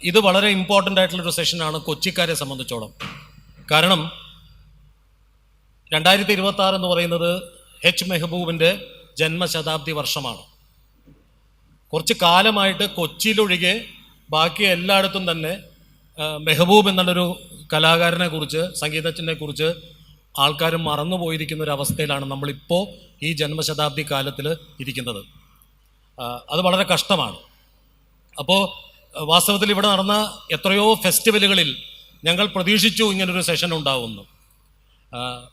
ഇത് വളരെ ഇമ്പോർട്ടൻ്റ് ആയിട്ടുള്ളൊരു സെഷനാണ് കൊച്ചിക്കാരെ സംബന്ധിച്ചോളം. കാരണം 2026 എന്ന് പറയുന്നത് എച്ച് മെഹബൂബിൻ്റെ ജന്മശതാബ്ദി വർഷമാണ്. കുറച്ച് കാലമായിട്ട് കൊച്ചിയിലൊഴികെ ബാക്കി എല്ലായിടത്തും തന്നെ മെഹബൂബ് എന്നുള്ളൊരു കലാകാരനെ കുറിച്ച്, സംഗീതജ്ഞനെ കുറിച്ച് ആൾക്കാർ മറന്നുപോയിരിക്കുന്ന ഒരു അവസ്ഥയിലാണ് നമ്മളിപ്പോൾ ഈ ജന്മശതാബ്ദി കാലത്തിൽ ഇരിക്കുന്നത്. അത് വളരെ കഷ്ടമാണ്. അപ്പോൾ വാസ്തവത്തിൽ ഇവിടെ നടന്ന എത്രയോ ഫെസ്റ്റിവലുകളിൽ ഞങ്ങൾ പ്രതീക്ഷിച്ചു ഇങ്ങനൊരു സെഷൻ ഉണ്ടാവുമെന്ന്,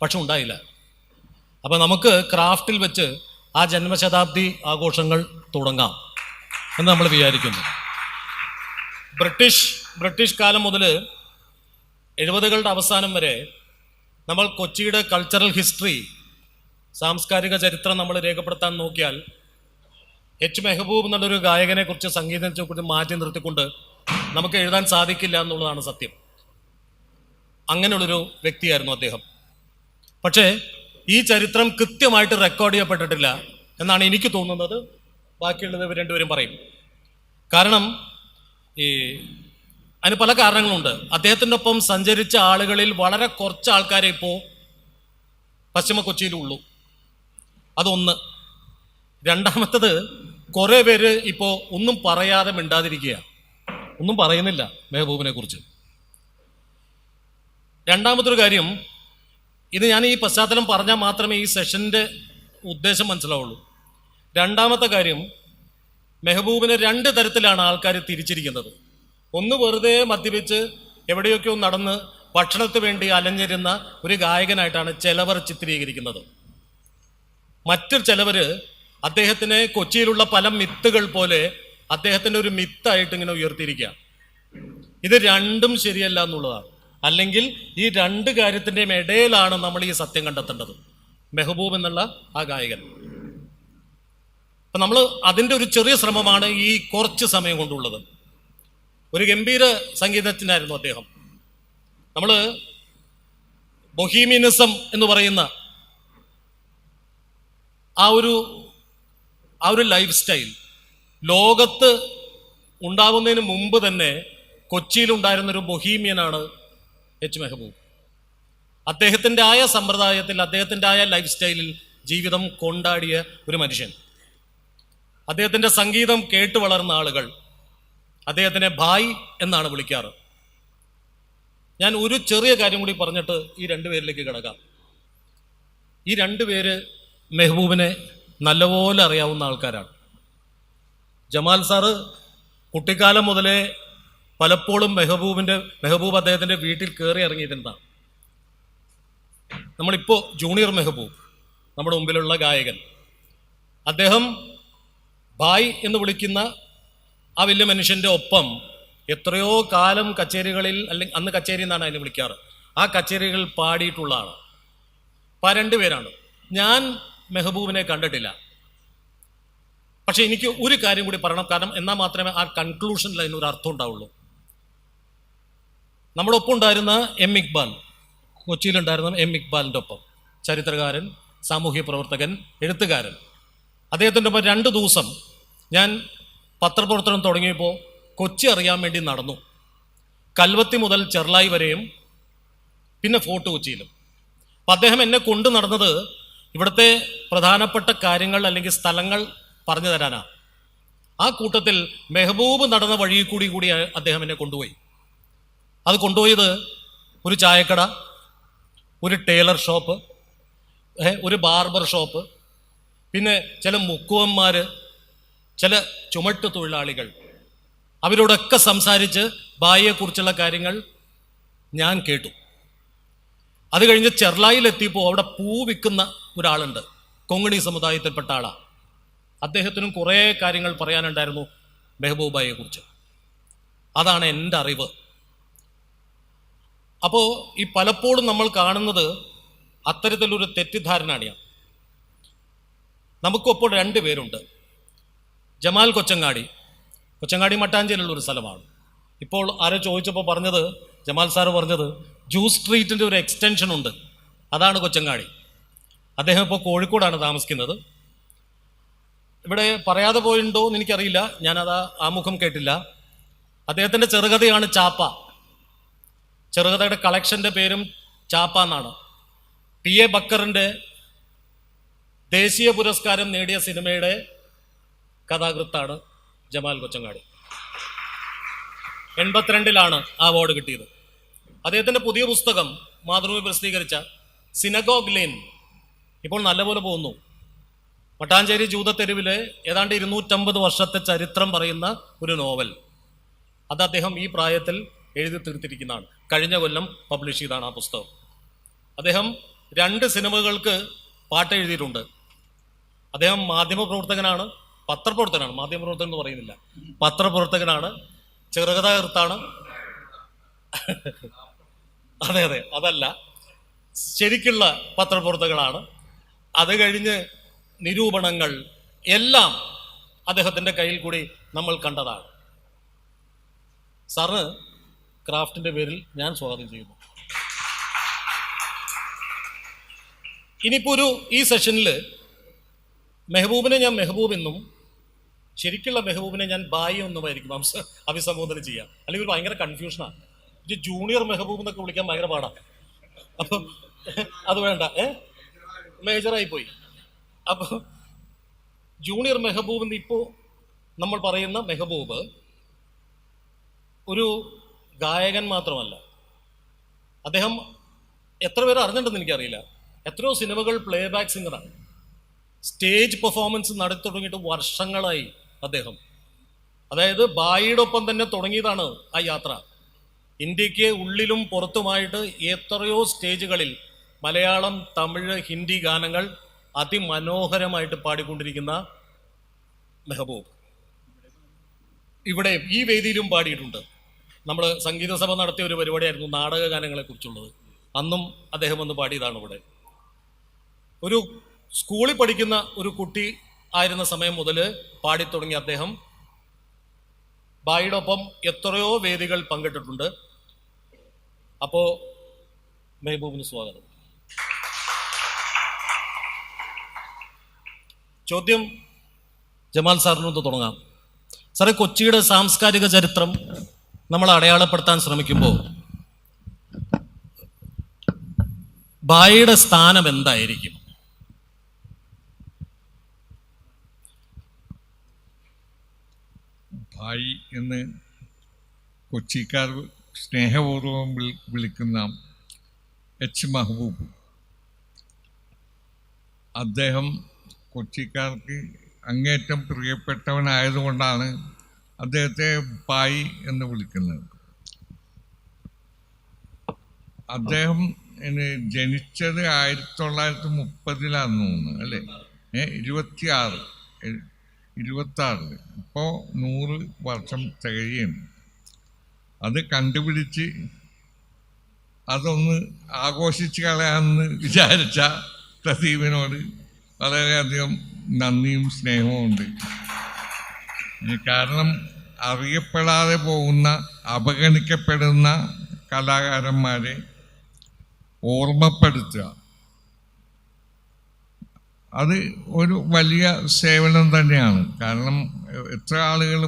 പക്ഷെ ഉണ്ടായില്ല. അപ്പോൾ നമുക്ക് ക്രാഫ്റ്റിൽ വെച്ച് ആ ജന്മശതാബ്ദി ആഘോഷങ്ങൾ തുടങ്ങാം എന്ന് നമ്മൾ വിചാരിക്കുന്നു. ബ്രിട്ടീഷ് കാലം മുതൽ 70കളുടെ അവസാനം വരെ നമ്മൾ കൊച്ചിയുടെ കൾച്ചറൽ ഹിസ്റ്ററി, സാംസ്കാരിക ചരിത്രം നമ്മൾ രേഖപ്പെടുത്താൻ നോക്കിയാൽ എച്ച് മെഹബൂബ് എന്നുള്ളൊരു ഗായകനെ കുറിച്ച്, സംഗീതത്തെ കുറിച്ച് മാറ്റി നിർത്തിക്കൊണ്ട് നമുക്ക് എഴുതാൻ സാധിക്കില്ല എന്നുള്ളതാണ് സത്യം. അങ്ങനെയുള്ളൊരു വ്യക്തിയായിരുന്നു അദ്ദേഹം. പക്ഷേ ഈ ചരിത്രം കൃത്യമായിട്ട് റെക്കോർഡ് ചെയ്യപ്പെട്ടിട്ടില്ല എന്നാണ് എനിക്ക് തോന്നുന്നത്. ബാക്കിയുള്ളത് ഇവർ രണ്ടുപേരും പറയും. കാരണം അതിന് പല കാരണങ്ങളുണ്ട്. അദ്ദേഹത്തിൻ്റെ ഒപ്പം സഞ്ചരിച്ച ആളുകളിൽ വളരെ കുറച്ച് ആൾക്കാരെ ഇപ്പോൾ പശ്ചിമ കൊച്ചിയിലുള്ളൂ. അതൊന്ന്. രണ്ടാമത്തത്, കുറേ പേര് ഇപ്പോൾ ഒന്നും പറയാതെ മിണ്ടാതിരിക്കുക, ഒന്നും പറയുന്നില്ല മെഹബൂബിനെ കുറിച്ച്. രണ്ടാമത്തൊരു കാര്യം, ഇത് ഞാൻ ഈ പശ്ചാത്തലം പറഞ്ഞാൽ മാത്രമേ ഈ സെഷൻ്റെ ഉദ്ദേശം മനസ്സിലാവുള്ളൂ. രണ്ടാമത്തെ കാര്യം, മെഹബൂബിനെ 2 തരത്തിലാണ് ആൾക്കാർ തിരിച്ചിരിക്കുന്നത്. ഒന്ന്, വെറുതെ മദ്യപിച്ച് എവിടെയൊക്കെയോ നടന്ന് ഭക്ഷണത്തിന് വേണ്ടി അലഞ്ഞിരുന്ന ഒരു ഗായകനായിട്ടാണ് ചിലവർ ചിത്രീകരിക്കുന്നത്. മറ്റൊരു ചിലവർ അദ്ദേഹത്തിനെ കൊച്ചിയിലുള്ള പല മിത്തുകൾ പോലെ അദ്ദേഹത്തിൻ്റെ ഒരു മിത്തായിട്ട് ഇങ്ങനെ ഉയർത്തിയിരിക്കുക. ഇത് രണ്ടും ശരിയല്ല എന്നുള്ളതാണ്. അല്ലെങ്കിൽ ഈ 2 കാര്യത്തിൻ്റെയും ഇടയിലാണ് നമ്മൾ ഈ സത്യം കണ്ടെത്തേണ്ടത്, മെഹബൂബ് എന്നുള്ള ആ ഗായകൻ. അപ്പം നമ്മൾ അതിൻ്റെ ഒരു ചെറിയ ശ്രമമാണ് ഈ കുറച്ച് സമയം കൊണ്ടുള്ളത്. ഒരു ഗംഭീര സംഗീതജ്ഞനായിരുന്നു അദ്ദേഹം. നമ്മൾ ബൊഹീമിയനിസം എന്ന് പറയുന്ന ആ ഒരു ലൈഫ് സ്റ്റൈൽ ലോകത്ത് ഉണ്ടാകുന്നതിന് മുമ്പ് തന്നെ കൊച്ചിയിലുണ്ടായിരുന്നൊരു ബൊഹീമിയനാണ് എച്ച് മെഹബൂബ്. അദ്ദേഹത്തിൻ്റെ ആയ സമ്പ്രദായത്തിൽ, അദ്ദേഹത്തിൻ്റെ ആയ ലൈഫ് സ്റ്റൈലിൽ ജീവിതം കൊണ്ടാടിയ ഒരു മനുഷ്യൻ. അദ്ദേഹത്തിൻ്റെ സംഗീതം കേട്ട് വളർന്ന ആളുകൾ അദ്ദേഹത്തിനെ ഭായ് എന്നാണ് വിളിക്കാറ്. ഞാൻ ഒരു ചെറിയ കാര്യം കൂടി പറഞ്ഞിട്ട് ഈ 2 പേരിലേക്ക് കിടക്കാം. ഈ 2 പേര് മെഹബൂബിനെ നല്ലപോലെ അറിയാവുന്ന ആൾക്കാരാണ്. ജമാൽ സാറ് കുട്ടിക്കാലം മുതലേ പലപ്പോഴും മെഹബൂബ് അദ്ദേഹത്തിൻ്റെ വീട്ടിൽ കയറി ഇറങ്ങിയിട്ടുണ്ടാണ്. നമ്മളിപ്പോൾ ജൂനിയർ മെഹബൂബ്, നമ്മുടെ മുമ്പിലുള്ള ഗായകൻ, അദ്ദേഹം ഭായ് എന്ന് വിളിക്കുന്ന ആ വലിയ മനുഷ്യൻ്റെ ഒപ്പം എത്രയോ കാലം കച്ചേരികളിൽ, അല്ലെങ്കിൽ അന്ന് കച്ചേരി എന്നാണ് അതിനെ വിളിക്കാറ്, ആ കച്ചേരികൾ പാടിയിട്ടുള്ള ആളാണ്. അപ്പം 2 പേരാണ്. ഞാൻ മെഹബൂബിനെ കണ്ടിട്ടില്ല. പക്ഷെ എനിക്ക് ഒരു കാര്യം കൂടി പറയണം, കാരണം എന്നാൽ മാത്രമേ ആ കൺക്ലൂഷനിൽ അതിനൊരു അർത്ഥം ഉണ്ടാവുള്ളൂ. നമ്മുടെ ഒപ്പം ഉണ്ടായിരുന്ന എം ഇക്ബാൽ, കൊച്ചിയിലുണ്ടായിരുന്ന എം ഇക്ബാലിൻ്റെ ഒപ്പം, ചരിത്രകാരൻ, സാമൂഹ്യ പ്രവർത്തകൻ, എഴുത്തുകാരൻ, അദ്ദേഹത്തിൻ്റെ ഒപ്പം 2 ദിവസം ഞാൻ പത്രപ്രവർത്തനം തുടങ്ങിയപ്പോൾ കൊച്ചി അറിയാൻ വേണ്ടി നടന്നു. കൽവത്തി മുതൽ ചെർലായി വരെയും പിന്നെ ഫോർട്ട് കൊച്ചിയിലും. അപ്പം അദ്ദേഹം എന്നെ കൊണ്ടു നടന്നത് ഇവിടുത്തെ പ്രധാനപ്പെട്ട കാര്യങ്ങൾ അല്ലെങ്കിൽ സ്ഥലങ്ങൾ പറഞ്ഞു തരാനാണ്. ആ കൂട്ടത്തിൽ മെഹബൂബ് നടന്ന വഴി കൂടി അദ്ദേഹം എന്നെ കൊണ്ടുപോയി. അത് കൊണ്ടുപോയത് ഒരു ചായക്കട, ഒരു ടൈലർ ഷോപ്പ്, ഒരു ബാർബർ ഷോപ്പ്, പിന്നെ ചില മുക്കുവന്മാർ, ചില ചുമട്ട് തൊഴിലാളികൾ, അവരോടൊക്കെ സംസാരിച്ച് ഭായിയെക്കുറിച്ചുള്ള കാര്യങ്ങൾ ഞാൻ കേട്ടു. അത് കഴിഞ്ഞ് ചെർലായിലെത്തിയപ്പോൾ അവിടെ പൂ വിൽക്കുന്ന ഒരാളുണ്ട്, കൊങ്ങണി സമുദായത്തിൽപ്പെട്ട ആളാണ്. അദ്ദേഹത്തിനും കുറേ കാര്യങ്ങൾ പറയാനുണ്ടായിരുന്നു മെഹബൂബായെ കുറിച്ച്. അതാണ് എൻ്റെ അറിവ്. അപ്പോൾ ഈ പലപ്പോഴും നമ്മൾ കാണുന്നത് അത്തരത്തിലൊരു തെറ്റിദ്ധാരണയാണ്. നമുക്കൊപ്പോൾ 2 പേരുണ്ട്. ജമാൽ കൊച്ചങ്ങാടി മട്ടാഞ്ചേരിയിലുള്ളൊരു സ്ഥലമാണ്. ഇപ്പോൾ ആരോ ചോദിച്ചപ്പോൾ പറഞ്ഞത്, ജമാൽ സാറ് പറഞ്ഞത്, ജൂസ് സ്ട്രീറ്റിൻ്റെ ഒരു എക്സ്റ്റൻഷൻ ഉണ്ട്, അതാണ് കൊച്ചങ്ങാടി. അദ്ദേഹം ഇപ്പോൾ കോഴിക്കോടാണ് താമസിക്കുന്നത്. ഇവിടെ പറയാതെ പോയിട്ടുണ്ടോ എന്ന് എനിക്കറിയില്ല, ഞാനത് ആമുഖം കേട്ടില്ല. അദ്ദേഹത്തിൻ്റെ ചെറുകഥയാണ് ചാപ്പ. ചെറുകഥയുടെ കളക്ഷൻ്റെ പേരും ചാപ്പ എന്നാണ്. PA ബക്കറിൻ്റെ ദേശീയ പുരസ്കാരം നേടിയ സിനിമയുടെ കഥാകൃത്താണ് ജമാൽ കൊച്ചങ്ങാടി. 82-ലാണ് ആ അവാർഡ് കിട്ടിയത്. അദ്ദേഹത്തിൻ്റെ പുതിയ പുസ്തകം മാതൃഭൂമി പ്രസിദ്ധീകരിച്ച സിനഗോഗ് ലെയ്ൻ ഇപ്പോൾ നല്ലപോലെ പോകുന്നു. മട്ടാഞ്ചേരി ജൂതത്തെരുവിലെ ഏതാണ്ട് 250 വർഷത്തെ ചരിത്രം പറയുന്ന ഒരു നോവൽ. അത് അദ്ദേഹം ഈ പ്രായത്തിൽ എഴുതി തീർത്തിരിക്കുന്നതാണ്. കഴിഞ്ഞ കൊല്ലം പബ്ലിഷ് ചെയ്താണ് ആ പുസ്തകം. അദ്ദേഹം 2 സിനിമകൾക്ക് പാട്ട് എഴുതിയിട്ടുണ്ട്. അദ്ദേഹം മാധ്യമപ്രവർത്തകനാണ്, പത്രപ്രവർത്തകനാണ്. മാധ്യമപ്രവർത്തകൻ എന്ന് പറയുന്നില്ല, പത്രപ്രവർത്തകനാണ്, ചെറുകഥാകൃത്താണ്. അതെ, അതല്ല, ശരിക്കുള്ള പത്രപ്രവർത്തകനാണ്. അത് കഴിഞ്ഞ് നിരൂപണങ്ങൾ എല്ലാം അദ്ദേഹത്തിൻ്റെ കയ്യിൽ കൂടി നമ്മൾ കണ്ടതാണ്. സാറിന് ക്രാഫ്റ്റിൻ്റെ പേരിൽ ഞാൻ സ്വാഗതം ചെയ്യുന്നു. ഇനിയിപ്പോൾ ഈ സെഷനിൽ മെഹബൂബിനെ ഞാൻ മെഹബൂബ് എന്നും ശരിക്കുള്ള മെഹബൂബിനെ ഞാൻ ബായി എന്നുമായിരിക്കും അഭിസംബോധന ചെയ്യുക. അല്ലെങ്കിൽ ഒരു ഭയങ്കര കൺഫ്യൂഷനാണ്. ഇത് ജൂനിയർ മെഹബൂബ് എന്നൊക്കെ വിളിക്കാൻ ഭയങ്കര പാടാണ്. അപ്പം അത് വേണ്ട, മേജറായി പോയി. അപ്പോൾ ജൂനിയർ മെഹബൂബ് എന്ന് ഇപ്പോൾ നമ്മൾ പറയുന്ന മെഹബൂബ് ഒരു ഗായകൻ മാത്രമല്ല. അദ്ദേഹം എത്ര പേര് അറിഞ്ഞിട്ടുണ്ടെന്ന് എനിക്കറിയില്ല, എത്രയോ സിനിമകൾ പ്ലേ ബാക്ക് സിംഗറാണ്. സ്റ്റേജ് പെർഫോമൻസ് നടത്തി തുടങ്ങിയിട്ട് വർഷങ്ങളായി അദ്ദേഹം. അതായത് ബായിയുടെ ഒപ്പം തന്നെ തുടങ്ങിയതാണ് ആ യാത്ര. ഇന്ത്യക്ക് ഉള്ളിലും പുറത്തുമായിട്ട് എത്രയോ സ്റ്റേജുകളിൽ മലയാളം, തമിഴ്, ഹിന്ദി ഗാനങ്ങൾ അതിമനോഹരമായിട്ട് പാടിക്കൊണ്ടിരിക്കുന്ന മെഹബൂബ് ഇവിടെ ഈ വേദിയിലും പാടിയിട്ടുണ്ട്. നമ്മൾ സംഗീത സഭ നടത്തിയ ഒരു പരിപാടിയായിരുന്നു നാടക ഗാനങ്ങളെ കുറിച്ചുള്ളത്. അന്നും അദ്ദേഹം വന്ന് പാടിയതാണ് ഇവിടെ. ഒരു സ്കൂളിൽ പഠിക്കുന്ന ഒരു കുട്ടി ആയിരുന്ന സമയം മുതൽ പാടിത്തുടങ്ങിയ അദ്ദേഹം ബായിയുടെ ഒപ്പം എത്രയോ വേദികൾ പങ്കിട്ടിട്ടുണ്ട്. അപ്പോൾ മെഹബൂബിന് സ്വാഗതം. ചോദ്യം ജമാൽ സാറിനൊന്ന് തുടങ്ങാം. സാറേ, കൊച്ചിയുടെ സാംസ്കാരിക ചരിത്രം നമ്മൾ അടയാളപ്പെടുത്താൻ ശ്രമിക്കുമ്പോൾ ബായിയുടെ സ്ഥാനം എന്തായിരിക്കും? ഭായി എന്ന് കൊച്ചിക്കാർ സ്നേഹപൂർവ്വം വിളിക്കുന്ന H. മെഹബൂബ്, അദ്ദേഹം കൊച്ചിക്കാർക്ക് അങ്ങേറ്റം പ്രിയപ്പെട്ടവനായതുകൊണ്ടാണ് അദ്ദേഹത്തെ ഭായി എന്ന് വിളിക്കുന്നത്. അദ്ദേഹം ജനിച്ചത് 1930-ലാണ് തോന്നുന്നു, അല്ലേ? 26 ഇപ്പോൾ 100 വർഷം തികയാണ്. അത് കണ്ടുപിടിച്ച് അതൊന്ന് ആഘോഷിച്ച് കളയാമെന്ന് വിചാരിച്ച പ്രദീപിനോട് വളരെയധികം നന്ദിയും സ്നേഹവും ഉണ്ട്. കാരണം അറിയപ്പെടാതെ പോകുന്ന, അവഗണിക്കപ്പെടുന്ന കലാകാരന്മാരെ ഓർമ്മപ്പെടുത്തുക, അത് ഒരു വലിയ സേവനം തന്നെയാണ്. കാരണം എത്ര ആളുകൾ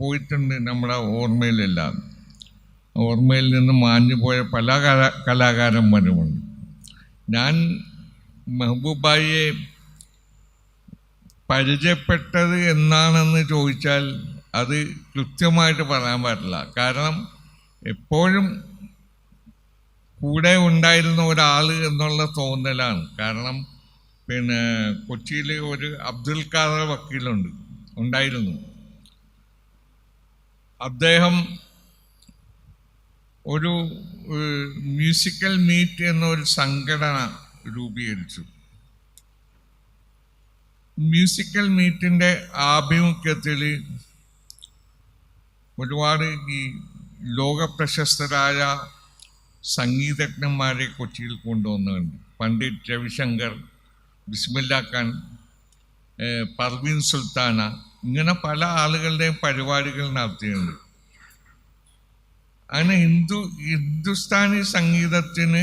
പോയിട്ടുണ്ട് നമ്മുടെ ഓർമ്മയിലെല്ലാം. ഓർമ്മയിൽ നിന്ന് മാഞ്ഞു പോയ പല കലാകാരന്മാരുമുണ്ട്. ഞാൻ മെഹബൂബായിയെ പരിചയപ്പെട്ടത് എന്നാണെന്ന് ചോദിച്ചാൽ അത് കൃത്യമായിട്ട് പറയാൻ പറ്റില്ല. കാരണം എപ്പോഴും കൂടെ ഉണ്ടായിരുന്ന ഒരാൾ എന്നുള്ള തോന്നലാണ്. കാരണം കൊച്ചിയിൽ ഒരു അബ്ദുൽ ഖാദർ ഉണ്ടായിരുന്നു. അദ്ദേഹം ഒരു മ്യൂസിക്കൽ മീറ്റ് എന്നൊരു സംഘടന രൂപീകരിച്ചു. മ്യൂസിക്കൽ മീറ്റിൻ്റെ ആഭിമുഖ്യത്തിൽ ഒരുപാട് ഈ ലോക പ്രശസ്തരായ സംഗീതജ്ഞന്മാരെ കൊച്ചിയിൽ കൊണ്ടുവന്നുണ്ട്. പണ്ഡിറ്റ് രവിശങ്കർ, ബിസ്മില്ല ഖാൻ, പർവീൻ സുൽത്താന, ഇങ്ങനെ പല ആളുകളുടെയും പരിപാടികൾ നടത്തിയിട്ടുണ്ട്. അങ്ങനെ ഹിന്ദുസ്ഥാനി സംഗീതത്തിന്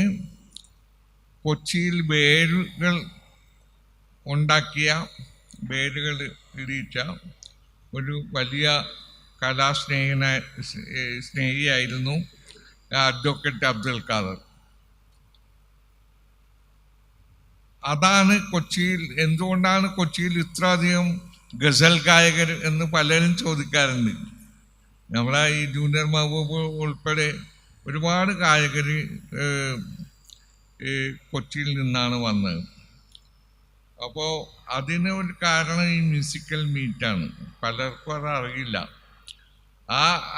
കൊച്ചിയിൽ വേരുകൾ ഉണ്ടാക്കിയ, വേരുകൾ ഇടിച്ച ഒരു വലിയ സ്നേഹിയായിരുന്നു അഡ്വക്കേറ്റ് അബ്ദുൽ ഖാദർ. അതാണ് കൊച്ചിയിൽ, എന്തുകൊണ്ടാണ് കൊച്ചിയിൽ ഇത്രയധികം ഗസൽ ഗായകർ എന്ന് പലരും ചോദിക്കാറുണ്ട്. നമ്മളെ ഈ ജൂനിയർ മഹബൂബ് ഉൾപ്പെടെ ഒരുപാട് ഗായകർ കൊച്ചിയിൽ നിന്നാണ് വന്നത്. അപ്പോൾ അതിന് ഒരു കാരണം ഈ മ്യൂസിക്കൽ മീറ്റാണ്. പലർക്കും അത് അറിയില്ല.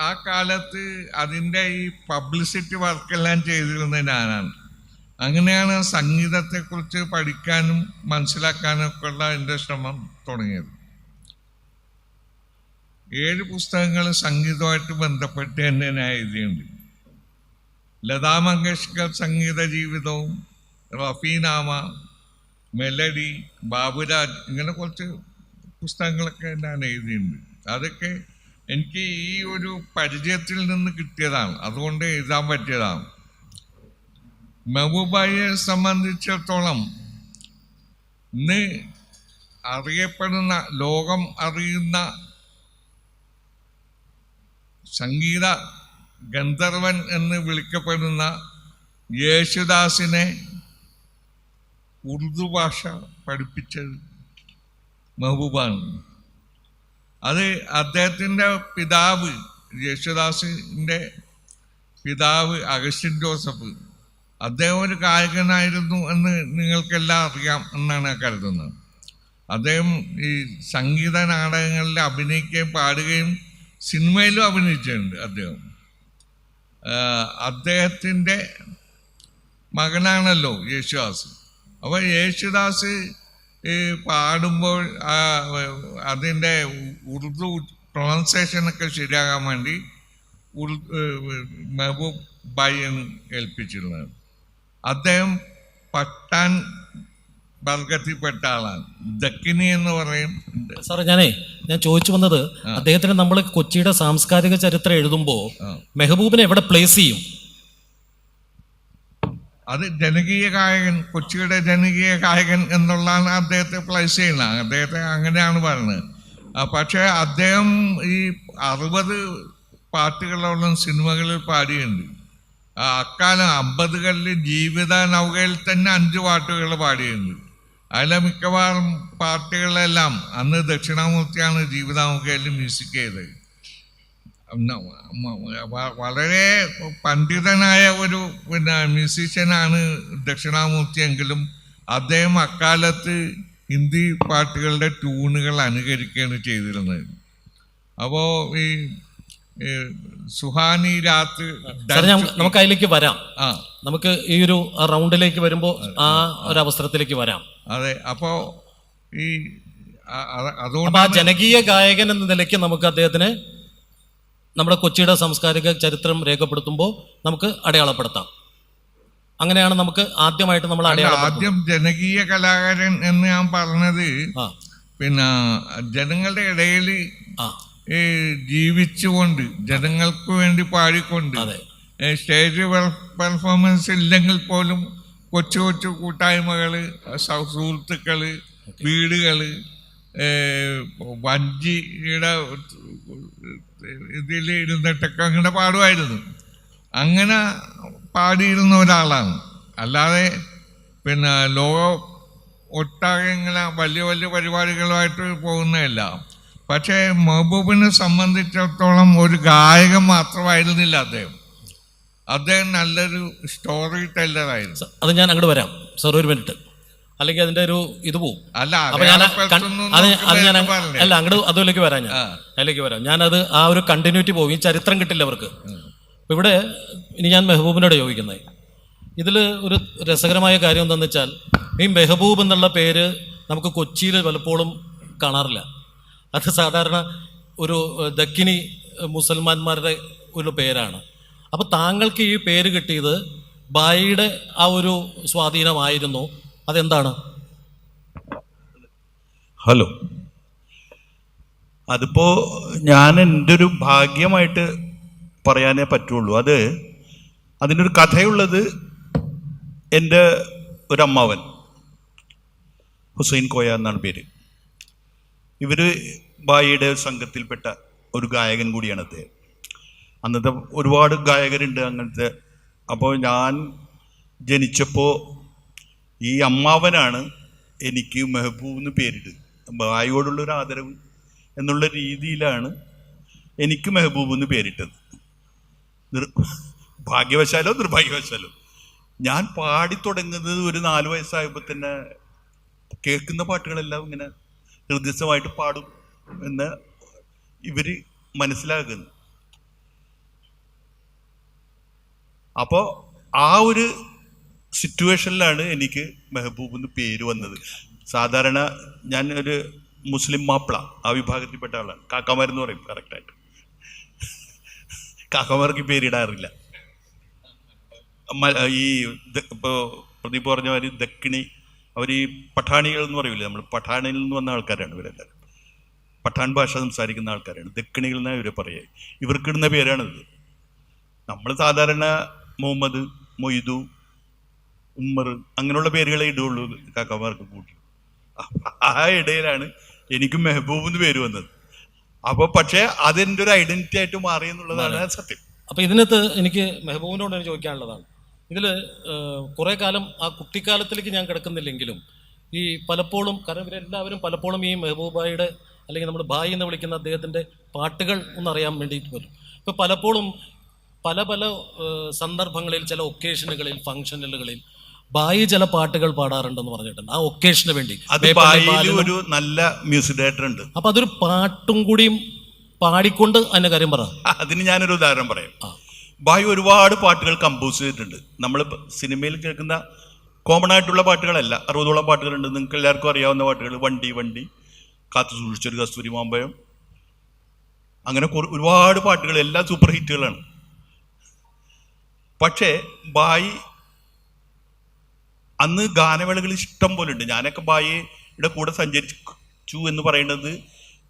ആ കാലത്ത് അതിൻ്റെ ഈ പബ്ലിസിറ്റി വർക്കെല്ലാം ചെയ്തിരുന്നത് ഞാനാണ്. അങ്ങനെയാണ് സംഗീതത്തെക്കുറിച്ച് പഠിക്കാനും മനസ്സിലാക്കാനും ഒക്കെ ഉള്ള എൻ്റെ ശ്രമം തുടങ്ങിയത്. 7 പുസ്തകങ്ങൾ സംഗീതമായിട്ട് ബന്ധപ്പെട്ട് തന്നെ ഞാൻ എഴുതിയിട്ടുണ്ട്. ലതാ മങ്കേഷ്കർ സംഗീത ജീവിതവും, റഫീനാമ, മെലഡി, ബാബുരാജ്, ഇങ്ങനെ കുറച്ച് പുസ്തകങ്ങളൊക്കെ ഞാൻ എഴുതിയിട്ടുണ്ട്. അതൊക്കെ എനിക്ക് ഈ ഒരു പരിചയത്തിൽ നിന്ന് കിട്ടിയതാണ്, അതുകൊണ്ട് എഴുതാൻ പറ്റിയതാണ്. മെഹബൂബായിയെ സംബന്ധിച്ചിടത്തോളം ഇന്ന് അറിയപ്പെടുന്ന, ലോകം അറിയുന്ന സംഗീത ഗന്ധർവൻ എന്ന് വിളിക്കപ്പെടുന്ന യേശുദാസിനെ ഉറുദു ഭാഷ പഠിപ്പിച്ചത് മെഹബൂബാണ്. അത് അദ്ദേഹത്തിൻ്റെ പിതാവ്, യേശുദാസിൻ്റെ പിതാവ് അഗസ്റ്റിൻ ജോസഫ്, അദ്ദേഹം ഒരു ഗായകനായിരുന്നു എന്ന് നിങ്ങൾക്കെല്ലാം അറിയാം എന്നാണ് കരുതുന്നത്. അദ്ദേഹം ഈ സംഗീത നാടകങ്ങളിൽ അഭിനയിക്കുകയും പാടുകയും സിനിമയിലും അഭിനയിച്ചിട്ടുണ്ട്. അദ്ദേഹത്തിൻ്റെ മകനാണല്ലോ യേശുദാസ്. അപ്പോൾ യേശുദാസ് പാടുമ്പോൾ അതിൻ്റെ ഉറുദു പ്രൊണൗൺസിയേഷനൊക്കെ ശരിയാകാൻ വേണ്ടി മെഹബൂബ് ബായിയാണ് ഏൽപ്പിച്ചിരുന്നത്. അദ്ദേഹം പട്ടാൻ വർഗത്തിൽപ്പെട്ട ആളാണ്. ദക്കിനി എന്ന് പറയും. സാറേ, ഞാൻ ചോദിച്ചു വന്നത്, അദ്ദേഹത്തിന് നമ്മൾ കൊച്ചിയുടെ സാംസ്കാരിക ചരിത്രം എഴുതുമ്പോൾ മെഹബൂബിനെ എവിടെ പ്ലേസ് ചെയ്യും? അത് ജനകീയ ഗായകൻ, കൊച്ചിയുടെ ജനകീയ ഗായകൻ എന്നുള്ളതാണ് അദ്ദേഹത്തെ പ്ലേസ് ചെയ്യുന്നത്. അദ്ദേഹത്തെ അങ്ങനെയാണ് പറയുന്നത്. പക്ഷേ അദ്ദേഹം ഈ 60 പാട്ടുകളോളം സിനിമകളിൽ പാടിയുണ്ട്. അക്കാലം 50കളിൽ ജീവിത നൗകയിൽ തന്നെ 5 പാട്ടുകൾ പാടിയിട്ടുണ്ട്. അതിലെ മിക്കവാറും പാട്ടുകളെല്ലാം അന്ന് ദക്ഷിണാമൂർത്തിയാണ് ജീവിതാമുഖയിൽ മ്യൂസിക് ചെയ്തത്. വളരെ പണ്ഡിതനായ ഒരു മ്യൂസീഷ്യനാണ് ദക്ഷിണാമൂർത്തി എങ്കിലും അദ്ദേഹം അക്കാലത്ത് ഹിന്ദി പാട്ടുകളുടെ ട്യൂണുകൾ അനുകരിക്കുകയാണ് ചെയ്തിരുന്നത്. അപ്പോൾ ഈ സുഹാനി രാത്ത്, നമുക്ക് അതിലേക്ക് വരാം. നമുക്ക് ഈ ഒരു റൗണ്ടിലേക്ക് വരുമ്പോൾ ആ ഒരു അവസരത്തിലേക്ക് വരാം. അതെ. അപ്പോൾ ഈ അതുകൊണ്ട് ആ ജനകീയ ഗായകൻ എന്ന നിലയ്ക്ക് നമുക്ക് അദ്ദേഹത്തിന് നമ്മുടെ കൊച്ചിയുടെ സാംസ്കാരിക ചരിത്രം രേഖപ്പെടുത്തുമ്പോൾ നമുക്ക് അടയാളപ്പെടുത്താം. അങ്ങനെയാണ് നമുക്ക് ആദ്യമായിട്ട് നമ്മൾ ആദ്യം ജനകീയ കലാകാരൻ എന്ന് ഞാൻ പറഞ്ഞത്, പിന്നെ ജനങ്ങളുടെ ഇടയിൽ ജീവിച്ചുകൊണ്ട്, ജനങ്ങൾക്ക് വേണ്ടി പാടിക്കൊണ്ട്, സ്റ്റേജ് പെർഫോമൻസ് ഇല്ലെങ്കിൽ പോലും കൊച്ചു കൊച്ചു കൂട്ടായ്മകള്, സുഹൃത്തുക്കള്, വീടുകള്, വഞ്ചിയുടെ ഇതിൽ ഇരുന്നിട്ടൊക്കെ അങ്ങനെ പാടുമായിരുന്നു. അങ്ങനെ പാടിയിരുന്ന ഒരാളാണ്. അല്ലാതെ പിന്നെ ഒട്ടാകെ ഇങ്ങനെ വലിയ വലിയ പരിപാടികളുമായിട്ട് പോകുന്നതല്ല. പക്ഷേ മെഹബൂബിനെ സംബന്ധിച്ചിടത്തോളം ഒരു ഗായകൻ മാത്രമായിരുന്നില്ല അദ്ദേഹം നല്ലൊരു സ്റ്റോറി ടെല്ലറായിരുന്നു. അത് ഞാൻ അങ്ങോട്ട് വരാം സാർ, ഒരു മിനിറ്റ്, അല്ലെങ്കിൽ അതിന്റെ ഒരു ഇത് പോവും. അല്ല, അങ്ങോട്ട് അതിലേക്ക് വരാം. അതിലേക്ക് വരാം. ഞാനത് ആ ഒരു കണ്ടിന്യൂറ്റി പോകും. ഈ ചരിത്രം കിട്ടില്ല അവർക്ക്. ഇവിടെ ഇനി ഞാൻ മെഹബൂബിനോട് ചോദിക്കുന്നത്, ഇതിൽ ഒരു രസകരമായ കാര്യം എന്താണെന്ന് വെച്ചാൽ, ഈ മെഹബൂബ് എന്നുള്ള പേര് നമുക്ക് കൊച്ചിയിൽ പലപ്പോഴും കാണാറില്ല. അത് സാധാരണ ഒരു ദക്കിനി മുസൽമാന്മാരുടെ ഒരു പേരാണ്. അപ്പോൾ താങ്കൾക്ക് ഈ പേര് കിട്ടിയത് ബായിയുടെ ആ ഒരു സ്വാധീനമായിരുന്നു, അതെന്താണ്? ഹലോ, അതിപ്പോൾ ഞാൻ എൻ്റെ ഒരു ഭാഗ്യമായിട്ട് പറയാനേ പറ്റുള്ളൂ. അതിനൊരു കഥയുള്ളത്, എൻ്റെ ഒരു അമ്മാവൻ, ഹുസൈൻ കോയ എന്നാണ് പേര്. ഇവർ ബായിയുടെ സംഘത്തിൽപ്പെട്ട ഒരു ഗായകൻ കൂടിയാണ് അദ്ദേഹം. അന്നത്തെ ഒരുപാട് ഗായകരുണ്ട് അങ്ങനത്തെ. അപ്പോൾ ഞാൻ ജനിച്ചപ്പോൾ ഈ അമ്മാവനാണ് എനിക്ക് മെഹബൂബ് എന്ന് പേരിട്ട്, ബായിയോടുള്ളൊരു ആദരവ് എന്നുള്ള രീതിയിലാണ് എനിക്ക് മെഹബൂബ് എന്ന് പേരിട്ടത്. ഭാഗ്യവശാലോ നിർഭാഗ്യവശാലോ ഞാൻ പാടിത്തുടങ്ങുന്നത് ഒരു 4 വയസ്സായപ്പോൾ തന്നെ കേൾക്കുന്ന പാട്ടുകളെല്ലാം ഇങ്ങനെ ഹൃദയമായിട്ട് പാടും എന്ന് ഇവര് മനസ്സിലാക്കുന്നു. അപ്പോൾ ആ ഒരു സിറ്റുവേഷനിലാണ് എനിക്ക് മെഹബൂബ് എന്ന് പേര് വന്നത്. സാധാരണ ഞാൻ ഒരു മുസ്ലിം മാപ്പിള ആ വിഭാഗത്തിൽപ്പെട്ട ആളാണ്. കാക്കാമാരെന്ന് പറയും കറക്റ്റായിട്ട്. കാക്കാമാർക്ക് പേരിടാറില്ല. ഈ ഇപ്പോൾ പ്രദീപ് പറഞ്ഞ മാതിരി ദക്കിണി, അവർ ഈ പഠാണികൾ എന്ന് പറയൂലേ, നമ്മൾ പഠാണിയിൽ നിന്ന് വന്ന ആൾക്കാരാണ് ഇവരെല്ലാവരും. പഠാൻ ഭാഷ സംസാരിക്കുന്ന ആൾക്കാരാണ് ദക്കിണികൾ എന്നാണ് ഇവരെ പറയുക. ഇവർക്കിടുന്ന പേരാണിത്. നമ്മൾ സാധാരണ മുഹമ്മദ്, മൊയ്തു, ഉമ്മർ അങ്ങനെയുള്ള പേരുകളെ ഇടുള്ളൂ കാക്കാമാർക്ക് കൂട്ടി. ആ ഇടയിലാണ് എനിക്ക് മെഹബൂബ് എന്ന് പേര് വന്നത്. അപ്പോൾ പക്ഷേ അതെൻ്റെ ഒരു ഐഡന്റിറ്റി ആയിട്ട് മാറി എന്നുള്ളതാണ് സത്യം. അപ്പോൾ ഇതിനകത്ത് എനിക്ക് മെഹബൂബിനോട് എനിക്ക് ചോദിക്കാനുള്ളതാണ്. ഇതിൽ കുറേ കാലം ആ കുട്ടിക്കാലത്തിലേക്ക് ഞാൻ കിടക്കുന്നില്ലെങ്കിലും ഈ പലപ്പോഴും, കാരണം ഇവരെല്ലാവരും പലപ്പോഴും ഈ മെഹബൂബായിയുടെ അല്ലെങ്കിൽ നമ്മൾ ബായി എന്ന് വിളിക്കുന്ന അദ്ദേഹത്തിൻ്റെ പാട്ടുകൾ ഒന്നറിയാൻ വേണ്ടിയിട്ട് വരും. ഇപ്പോൾ പലപ്പോഴും പല പല സന്ദർഭങ്ങളിൽ, ചില ഒക്കേഷനുകളിൽ, ഫംഗ്ഷനുകളിൽ ബായി ചില പാട്ടുകൾ പാടാറുണ്ടെന്ന് പറഞ്ഞിട്ടുണ്ട് ആ ഒക്കേഷന് വേണ്ടി. ഒരു നല്ല മ്യൂസിക് ഡയറക്ടർ ഉണ്ട്. അപ്പൊ അതൊരു പാട്ടും കൂടിയും പാടിക്കൊണ്ട് അതിന്റെ കാര്യം പറ. അതിന് ഞാനൊരു ഉദാഹരണം പറയാം. ബായി ഒരുപാട് പാട്ടുകൾ കമ്പോസ് ചെയ്തിട്ടുണ്ട്. നമ്മൾ സിനിമയിൽ കേൾക്കുന്ന കോമൺ ആയിട്ടുള്ള പാട്ടുകളല്ല, 60ഓളം പാട്ടുകളുണ്ട്. നിങ്ങൾക്ക് എല്ലാവർക്കും അറിയാവുന്ന പാട്ടുകൾ, വണ്ടി വണ്ടി, കാത്തു സൂക്ഷിച്ചൊരു കസ്തൂരി മാമ്പഴം, അങ്ങനെ ഒരുപാട് പാട്ടുകൾ, എല്ലാം സൂപ്പർ ഹിറ്റുകളാണ്. പക്ഷേ ബായി അന്ന് ഗാനമേളകൾ ഇഷ്ടം പോലെ ഉണ്ട്. ഞാനൊക്കെ ബായിയുടെ കൂടെ സഞ്ചരിച്ചു എന്ന് പറയുന്നത്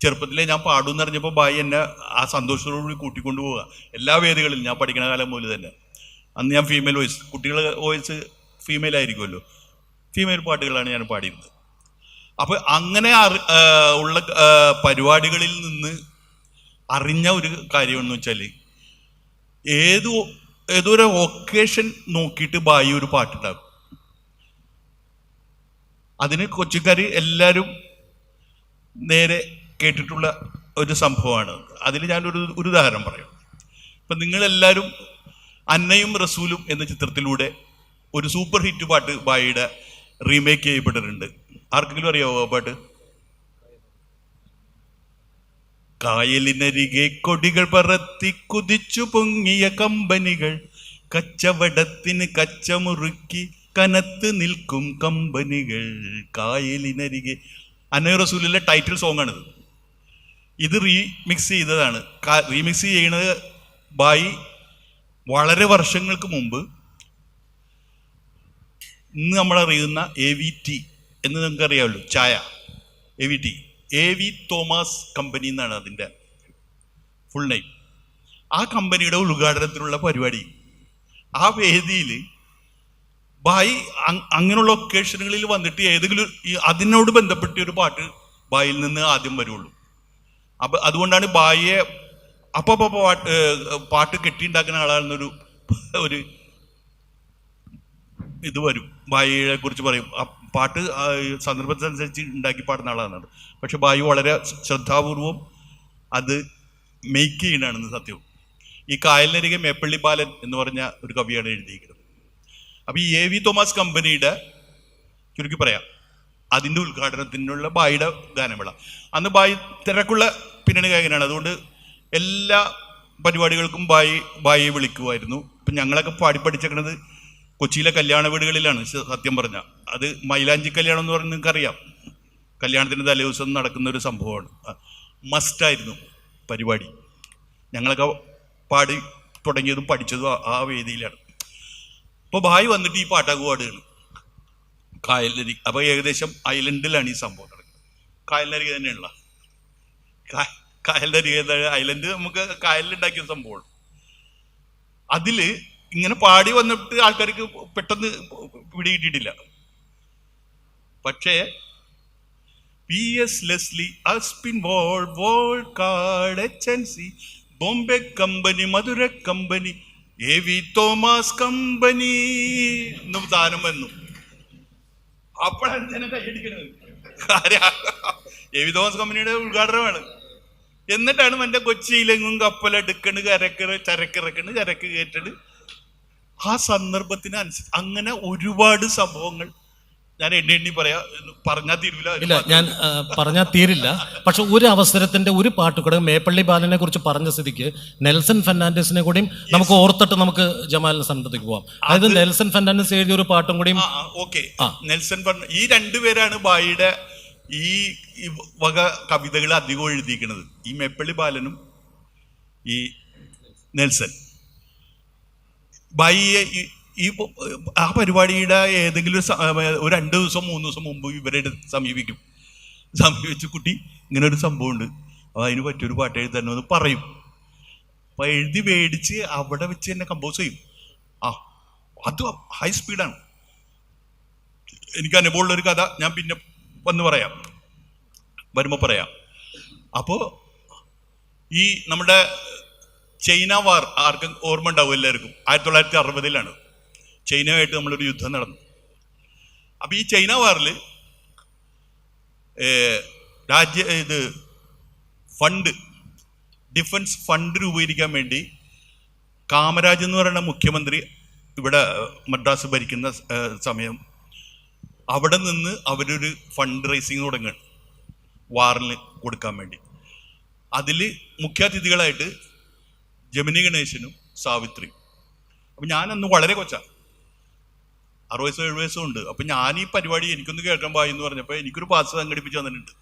ചെറുപ്പത്തിലേ ഞാൻ പാടുമെന്ന് അറിഞ്ഞപ്പോൾ ബായി എന്നെ ആ സന്തോഷത്തോടുകൂടി കൂട്ടിക്കൊണ്ടു പോവുക എല്ലാ വേദികളിലും. ഞാൻ പഠിക്കണ കാലം മുതൽ തന്നെ അന്ന് ഞാൻ ഫീമെയിൽ വോയിസ്, കുട്ടികളുടെ വോയിസ് ഫീമെയിൽ ആയിരിക്കുമല്ലോ, ഫീമെയിൽ പാട്ടുകളാണ് ഞാൻ പാടിയിരുന്നത്. അപ്പോൾ അങ്ങനെ ഉള്ള പരിപാടികളിൽ നിന്ന് അറിഞ്ഞ ഒരു കാര്യമെന്ന് വെച്ചാൽ ഏതൊരു ഒക്കേഷൻ നോക്കിയിട്ട് ബായി ഒരു പാട്ടുണ്ടാകും. അതിന് കൊച്ചിക്കാർ എല്ലാവരും നേരെ കേട്ടിട്ടുള്ള ഒരു സംഭവമാണ്. അതിൽ ഞാനൊരു ഉദാഹരണം പറയാം. ഇപ്പം നിങ്ങളെല്ലാവരും അന്നയും റസൂലും എന്ന ചിത്രത്തിലൂടെ ഒരു സൂപ്പർ ഹിറ്റ് പാട്ട് ബായിയുടെ റീമേക്ക് ചെയ്യപ്പെട്ടിട്ടുണ്ട്. ആർക്കെങ്കിലും അറിയാവോ ആ പാട്ട്? കായലിനരികെ കൊടികൾ പറത്തി കുതിച്ചു പൊങ്ങിയ കമ്പനികൾ, കച്ചവടത്തിന് കച്ചമുറുക്കി കനത്ത് നിൽക്കും കമ്പനികൾ, കായലിനരികെ. അന്നയ റസൂലിലെ ടൈറ്റിൽ സോങ്ങാണിത്. ഇത് റീമിക്സ് ചെയ്തതാണ്. റീമിക്സ് ചെയ്യണത് ബായി വളരെ വർഷങ്ങൾക്ക് മുമ്പ്, ഇന്ന് നമ്മളറിയുന്ന AVT എന്ന് നിങ്ങൾക്ക് അറിയാമല്ലോ, ചായ, AVT, AV തോമസ് കമ്പനി എന്നാണ് അതിൻ്റെ ഫുൾ നെയിം. ആ കമ്പനിയുടെ ഉദ്ഘാടനത്തിനുള്ള പരിപാടി, ആ വേദിയിൽ ബായി അങ്ങനെയുള്ള ഒക്കേഷനുകളിൽ വന്നിട്ട് ഏതെങ്കിലും അതിനോട് ബന്ധപ്പെട്ട ഒരു പാട്ട് ബായിൽ നിന്ന് ആദ്യം വരുള്ളൂ. അപ്പം അതുകൊണ്ടാണ് ബായിയെ അപ്പോൾ പാട്ട് കെട്ടിയുണ്ടാക്കുന്ന ആളാണെന്നൊരു ഒരു ഇത് വരും. ബായിയെ കുറിച്ച് പറയും, ആ പാട്ട് സന്ദർഭത്തിനനുസരിച്ച് ഉണ്ടാക്കി പാടുന്ന ആളാണ്. പക്ഷെ ബായി വളരെ ശ്രദ്ധാപൂർവം അത് മെയ്ക്ക് ചെയ്യണമെന്ന് സത്യവും. ഈ കായലിനരികെ മേപ്പള്ളി ബാലൻ എന്ന് പറഞ്ഞ ഒരു കവിയാണ് എഴുതിയിരിക്കുന്നത്. അപ്പോൾ ഈ AV തോമസ് കമ്പനിയുടെ, ചുരുക്കി പറയാം, അതിൻ്റെ ഉദ്ഘാടനത്തിനുള്ള ബായിയുടെ ഗാനമേള. അന്ന് ബായി തിരക്കുള്ള പിന്നണി ഗായകനാണ്. അതുകൊണ്ട് എല്ലാ പരിപാടികൾക്കും ബായിയെ വിളിക്കുമായിരുന്നു. ഇപ്പം ഞങ്ങളൊക്കെ പഠിച്ചേക്കണത് കൊച്ചിയിലെ കല്യാണ വീടുകളിലാണ്. സത്യം പറഞ്ഞാൽ അത് മൈലാഞ്ചി കല്യാണം എന്ന് പറഞ്ഞ് നിങ്ങൾക്കറിയാം. കല്യാണത്തിൻ്റെ തലേദിവസം നടക്കുന്ന ഒരു സംഭവമാണ്. മസ്റ്റായിരുന്നു പരിപാടി. ഞങ്ങളൊക്കെ പാടി തുടങ്ങിയതും പഠിച്ചതും ആ വേദിയിലാണ്. അപ്പോൾ ബായി വന്നിട്ട് ഈ പാട്ടൊക്കെ പാടുകയാണ് കായലിനരി. അപ്പോൾ ഏകദേശം ഐലൻഡിലാണ് ഈ സംഭവം നടക്കുന്നത്. കായലിനരികെ തന്നെയുള്ള കായലിനരികെ ഐലൻഡ് നമുക്ക് കായലിലുണ്ടാക്കിയ സംഭവമാണ്. അതിൽ ഇങ്ങനെ പാടി വന്നിട്ട് ആൾക്കാർക്ക് പെട്ടെന്ന് പിടികിട്ടിയിട്ടില്ല. പക്ഷേ PS Leslie, Aspinwall, Volcard, HNC, Bombay company, Madura company, AV Thomas company എന്നും ദാനം വന്നു. അപ്പോഴാണ് ജനം കൈയടിക്കുന്നത്. AV തോമസ് കമ്പനിയുടെ ഉദ്ഘാടനമാണ്. എന്നിട്ടാണ് എൻ്റെ കൊച്ചിയിലെങ്ങും കപ്പലെടുക്കണ്, ചരക്കിറക്കണ്, ചരക്ക് കയറ്റണ്. ആ സന്ദർഭത്തിന് അങ്ങനെ ഒരുപാട് സംഭവങ്ങൾ ഞാൻ എണ്ണി പറഞ്ഞാൽ തീരില്ല. ഇല്ല, ഞാൻ പറഞ്ഞാൽ തീരില്ല. പക്ഷെ ഒരു അവസരത്തിന്റെ ഒരു പാട്ടുകൂടെ മേപ്പള്ളി ബാലനെ കുറിച്ച് പറഞ്ഞ സ്ഥിതിക്ക് നെൽസൺ ഫെർണാണ്ടസിനെ കൂടിയും നമുക്ക് ഓർത്തിട്ട് നമുക്ക് ജമാലിന്റെ സന്നദ്ധതയ്ക്ക് പോവാം. അതായത് നെൽസൺ ഫെർണാണ്ടസ് എഴുതിയ ഒരു പാട്ടും കൂടിയും. ഓക്കെ, നെൽസൺ ഈ രണ്ടുപേരാണ് ബായിയുടെ ഈ വക കവിതകൾ അധികം എഴുതിയിരിക്കുന്നത്. ഈ മേപ്പള്ളി ബാലനും ഈ നെൽസൺ. ബായിയെ ഈ ആ പരിപാടിയുടെ ഏതെങ്കിലും ഒരു 2 ദിവസം 3 ദിവസം മുമ്പ് ഇവരെ സമീപിച്ച് കുട്ടി ഇങ്ങനെ ഒരു സംഭവമുണ്ട്, അപ്പോൾ അതിന് പറ്റിയൊരു പാട്ട് എഴുതണമെന്ന് പറയും. അപ്പോൾ എഴുതി മേടിച്ച് അവിടെ വെച്ച് തന്നെ കമ്പോസ് ചെയ്യും. അത് ഹൈ സ്പീഡാണ്. എനിക്ക് അനുഭവമുള്ളൊരു കഥ ഞാൻ പിന്നെ വരുമ്പോൾ പറയാം. അപ്പോൾ ഈ നമ്മുടെ ചൈന വാർ ആർക്കും ഓർമ്മ ഉണ്ടാവും എല്ലാവർക്കും. 1960 ചൈനയുമായിട്ട് നമ്മളൊരു യുദ്ധം നടന്നു. അപ്പം ഈ ചൈന വാറിൽ ഡിഫൻസ് ഫണ്ട് രൂപീകരിക്കാൻ വേണ്ടി കാമരാജ് എന്ന് പറയുന്ന മുഖ്യമന്ത്രി ഇവിടെ മദ്രാസ് ഭരിക്കുന്ന സമയം അവിടെ നിന്ന് അവരൊരു ഫണ്ട് റൈസിങ് തുടങ്ങുകയാണ് വാറിന് കൊടുക്കാൻ വേണ്ടി. അതിൽ മുഖ്യാതിഥികളായിട്ട് ജമിനി ഗണേശനും സാവിത്രിയും. അപ്പം ഞാനന്ന് വളരെ കൊച്ചാ, 60 വയസ്സോ 70 വയസ്സോ ഉണ്ട്. അപ്പം ഞാൻ ഈ പരിപാടി എനിക്കൊന്ന് കേൾക്കാൻ പായി എന്ന് പറഞ്ഞപ്പോൾ എനിക്കൊരു പാസ് സംഘടിപ്പിച്ച് തന്നിട്ടുണ്ട്.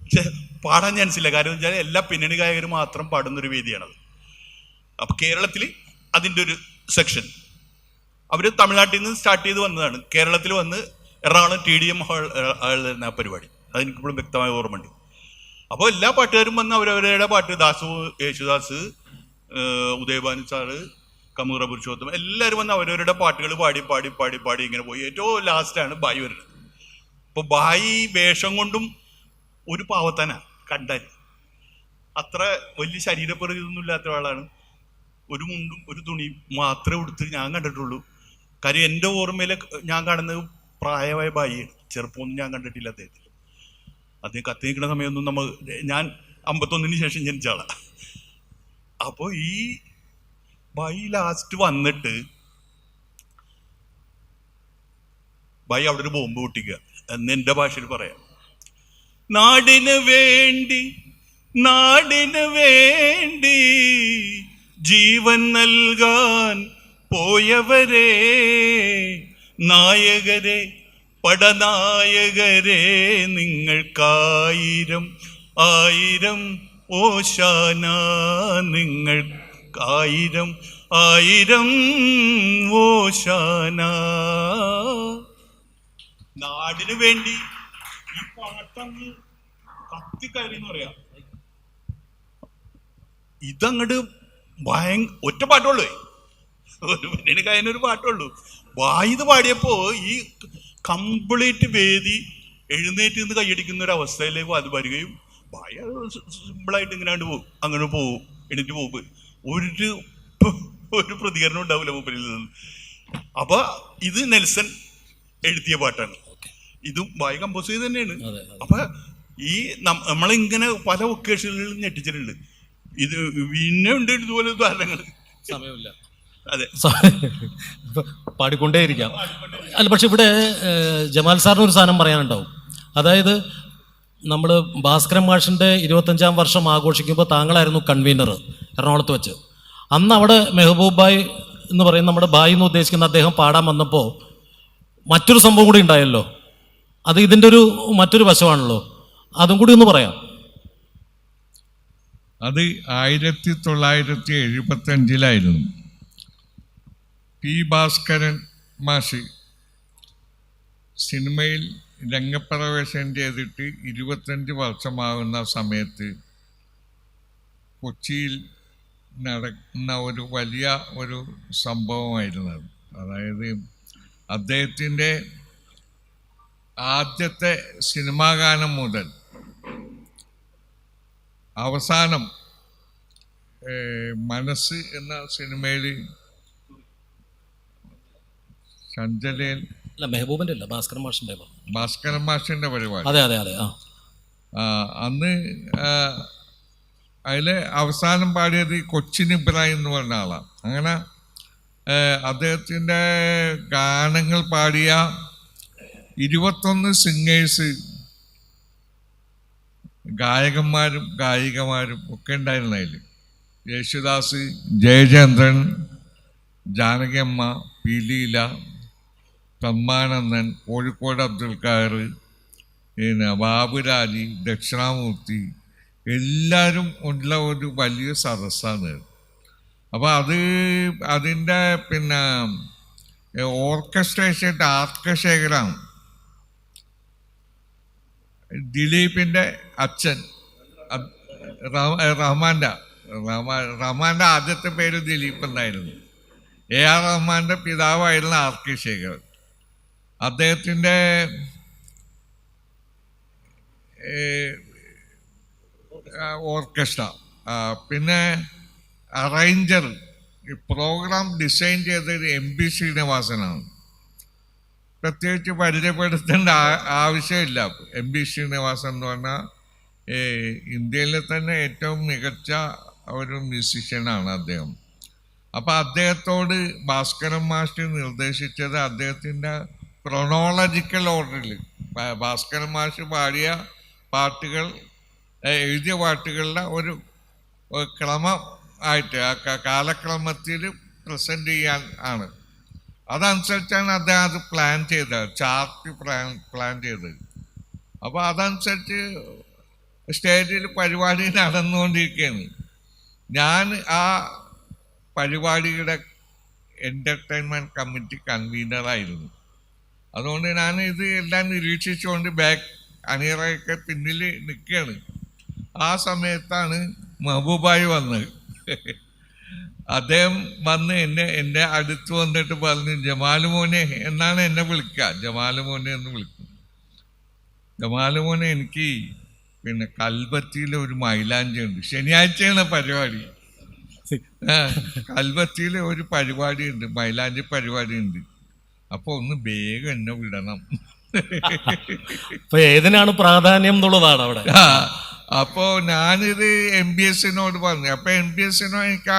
പക്ഷെ പാടാൻ ചാൻസില്ല, കാരണം വെച്ചാൽ എല്ലാ പിന്നണി ഗായകരും മാത്രം പാടുന്നൊരു വേദിയാണത്. അപ്പം കേരളത്തിൽ അതിൻ്റെ ഒരു സെക്ഷൻ അവർ തമിഴ്നാട്ടിൽ നിന്ന് സ്റ്റാർട്ട് ചെയ്ത് വന്നതാണ്. കേരളത്തിൽ വന്ന് എറണാകുളം TDM ഹാൾ ആ പരിപാടി അതെനിക്കിപ്പോഴും വ്യക്തമായ ഓർമ്മയുണ്ട്. അപ്പോൾ എല്ലാ പാട്ടുകാരും വന്ന് അവരവരുടെ പാട്ട്, യേശുദാസ്, ഉദയഭാനു സാറ്, കമൂറ പുരുഷോത്തം, എല്ലാവരും വന്ന് അവരവരുടെ പാട്ടുകൾ പാടി ഇങ്ങനെ പോയി. ഏറ്റവും ലാസ്റ്റാണ് ബായി വരുന്നത്. അപ്പോൾ ബായി വേഷം കൊണ്ടും ഒരു പാവത്താന കണ്ടാൽ, അത്ര വലിയ ശരീരപ്രകൃതിയൊന്നും ഇല്ലാത്ത ആളാണ്. ഒരു മുണ്ടും ഒരു തുണിയും മാത്രമേ ഉടുത്ത് ഞാൻ കണ്ടിട്ടുള്ളൂ. കാര്യം എൻ്റെ ഓർമ്മയിൽ ഞാൻ കാണുന്നത് പ്രായമായ ബായിയാണ്, ചെറുപ്പമൊന്നും ഞാൻ കണ്ടിട്ടില്ല അദ്ദേഹത്തിൽ. അദ്ദേഹം കത്തി നിൽക്കുന്ന സമയമൊന്നും ഞാൻ 51 ശേഷം ജനിച്ച ആളാണ്. അപ്പോൾ ഈ ബായി ലാസ്റ്റ് വന്നിട്ട് ബായി അവിടെ ഒരു ബോംബ് പൊട്ടിക്കുക എന്ന് എൻ്റെ ഭാഷയിൽ പറയാം. നാടിന് വേണ്ടി ജീവൻ നൽകാൻ പോയവരെ, നായകരെ, പടനായകരെ, നിങ്ങൾക്കായിരം ഓശാന, നിങ്ങൾക്കായിരം ഓശാന. നാടിനു വേണ്ടി ഈ പാട്ടങ്ങ് കത്തിക്കയറിന്ന് പറയാം. ഇതങ്ങട് ഒറ്റ പാട്ടുള്ളൂ, ഒരു പിന്നീട് കഴിഞ്ഞൊരു പാട്ടുള്ളൂ. വായത് പാടിയപ്പോ ഈ കംപ്ലീറ്റ് വേദി എഴുന്നേറ്റ് നിന്ന് കൈയടിക്കുന്ന ഒരു അവസ്ഥയിലേക്ക് അത് വരികയും വായ സിമ്പിളായിട്ട് ഇങ്ങനെ അങ്ങനെ പോവും, എണീറ്റ് പോകും. ഒരു പ്രതികരണം ഉണ്ടാവില്ല മൂപ്പരിൽ നിന്ന്. അപ്പൊ ഇത് നെൽസൺ എഴുതിയ പാട്ടാണ്, ഇതും വായ കമ്പോസ് ചെയ്ത് തന്നെയാണ്. അപ്പൊ ഈ നമ്മളിങ്ങനെ പല ഒക്കേഷനുകളിൽ ഞെട്ടിച്ചിട്ടുണ്ട്. ഇത് പിന്നെ ഉണ്ട് ഇതുപോലെ ഉദാഹരണങ്ങൾ. സമയമില്ല, അതെ, പാടിക്കൊണ്ടേയിരിക്കാം. അല്ല, പക്ഷെ ഇവിടെ ജമാൽ സാറിന് ഒരു സാധനം പറയാനുണ്ടാവും. അതായത് നമ്മൾ ഭാസ്കരൻ മാഷിൻ്റെ 25-ാം വർഷം ആഘോഷിക്കുമ്പോൾ താങ്കളായിരുന്നു കൺവീനർ എറണാകുളത്ത് വെച്ച്. അന്ന് അവിടെ മെഹബൂബ് ബായ് എന്ന് പറയുന്ന നമ്മുടെ ബായി എന്ന് ഉദ്ദേശിക്കുന്ന അദ്ദേഹം പാടാൻ വന്നപ്പോൾ മറ്റൊരു സംഭവം കൂടി ഉണ്ടായല്ലോ. അത് ഇതിൻ്റെ മറ്റൊരു വശമാണല്ലോ, അതും കൂടി ഒന്ന് പറയാം. അത് 1975 P. ഭാസ്കരൻ മാഷ് സിനിമയിൽ രംഗപ്രവേശനം ചെയ്തിട്ട് 25 വർഷമാകുന്ന സമയത്ത് കൊച്ചിയിൽ നടക്കുന്ന ഒരു വലിയ ഒരു സംഭവമായിരുന്നു അത്. അതായത് ആദ്യത്തെ സിനിമാ ഗാനം മുതൽ അവസാനം മനസ്സ് എന്ന സിനിമയിൽ ചഞ്ചലയിൽ മെഹബൂബിന്റെ അല്ല, ഭാസ്കരൻ മാഷിന്റെ പരിപാടി. അതെ അതെ അതെ. അന്ന് അതില് അവസാനം പാടിയത് കൊച്ചിൻ ഇബ്രാഹിം എന്ന് പറഞ്ഞ ആളാണ്. അങ്ങനെ അദ്ദേഹത്തിൻ്റെ ഗാനങ്ങൾ പാടിയ 21 സിംഗേഴ്സ്, ഗായകന്മാരും ഗായികമാരും ഒക്കെ ഉണ്ടായിരുന്നു അതിൽ. യേശുദാസ്, ജയചന്ദ്രൻ, ജാനകിയമ്മ, പി ലീല, ബ്രഹ്മാനന്ദൻ, കോഴിക്കോട് അബ്ദുൽ ഖാദർ, പിന്നെ ബാബുരാജി, ദക്ഷിണാമൂർത്തി, എല്ലാവരും ഉള്ള ഒരു വലിയ സദസ്സാണ്. അപ്പോൾ അതിൻ്റെ പിന്നെ ഓർക്കസ്ട്രേഷൻ ആർക്കശേഖരാണ്. ദിലീപിൻ്റെ അച്ഛൻ റഹ്മാൻ്റെ ആദ്യത്തെ പേര് ദിലീപ് എന്നായിരുന്നു. AR റഹ്മാൻ്റെ പിതാവായിരുന്നു ആർക്കെ ശേഖർ. അദ്ദേഹത്തിൻ്റെ ഓർക്കസ്ട്ര, പിന്നെ അറേഞ്ചർ, പ്രോഗ്രാം ഡിസൈൻ ചെയ്തത് MB ശ്രീനിവാസനാണ്. പ്രത്യേകിച്ച് പരിചയപ്പെടുത്തേണ്ട ആവശ്യമില്ല. MB ശ്രീനിവാസൻ എന്ന് പറഞ്ഞാൽ ഇന്ത്യയിലെ തന്നെ ഏറ്റവും മികച്ച ഒരു മ്യൂസിഷ്യനാണ് അദ്ദേഹം. അപ്പം അദ്ദേഹത്തോട് ഭാസ്കരൻ മാസ്റ്റർ നിർദ്ദേശിച്ചത് അദ്ദേഹത്തിൻ്റെ ക്രൊണോളജിക്കൽ ഓർഡറിൽ ഭാസ്കരൻ മാസ്റ്റർ പാടിയ പാട്ടുകൾ, എഴുതിയ പാട്ടുകളുടെ ഒരു ക്രമം ആയിട്ട് കാലക്രമത്തിൽ പ്രസൻറ്റ് ചെയ്യാൻ ആണ്. അതനുസരിച്ചാണ് അദ്ദേഹം അത് പ്ലാൻ ചെയ്തത്, ചാർട്ട് പ്ലാൻ ചെയ്തത്. അപ്പോൾ അതനുസരിച്ച് സ്റ്റേജിൽ പരിപാടി നടന്നുകൊണ്ടിരിക്കുകയാണ്. ഞാൻ ആ പരിപാടിയുടെ എൻ്റർടൈൻമെൻറ്റ് കമ്മിറ്റി കൺവീനറായിരുന്നു. അതുകൊണ്ട് ഞാൻ ഇത് എല്ലാം നിരീക്ഷിച്ചുകൊണ്ട് അണിയറയൊക്കെ പിന്നിൽ നിൽക്കുകയാണ്. ആ സമയത്താണ് മെഹബൂബായി വന്നത്. അദ്ദേഹം വന്ന് എൻ്റെ അടുത്ത് വന്നിട്ട് പറഞ്ഞു, ജമാലുമോനെ എന്നാണ് എന്നെ വിളിക്കുക, ജമാലുമോനെ എന്ന് വിളിക്കും. ജമാലുമോനെ, എനിക്ക് പിന്നെ കൽബത്തിയിലെ ഒരു മൈലാഞ്ചി ഉണ്ട്, ശനിയാഴ്ചയാണ് പരിപാടി. കൽബത്തിയിലെ ഒരു പരിപാടി ഉണ്ട്, മൈലാഞ്ചി പരിപാടി ഉണ്ട്, അപ്പോൾ ഒന്ന് വേഗം എന്നെ വിടണം. ഏതിനാണ് പ്രാധാന്യം എന്നുള്ളതാണ് അവിടെ. അപ്പോൾ ഞാനിത് MBSനോട് പറഞ്ഞു. അപ്പോൾ MBSനോ എനിക്ക്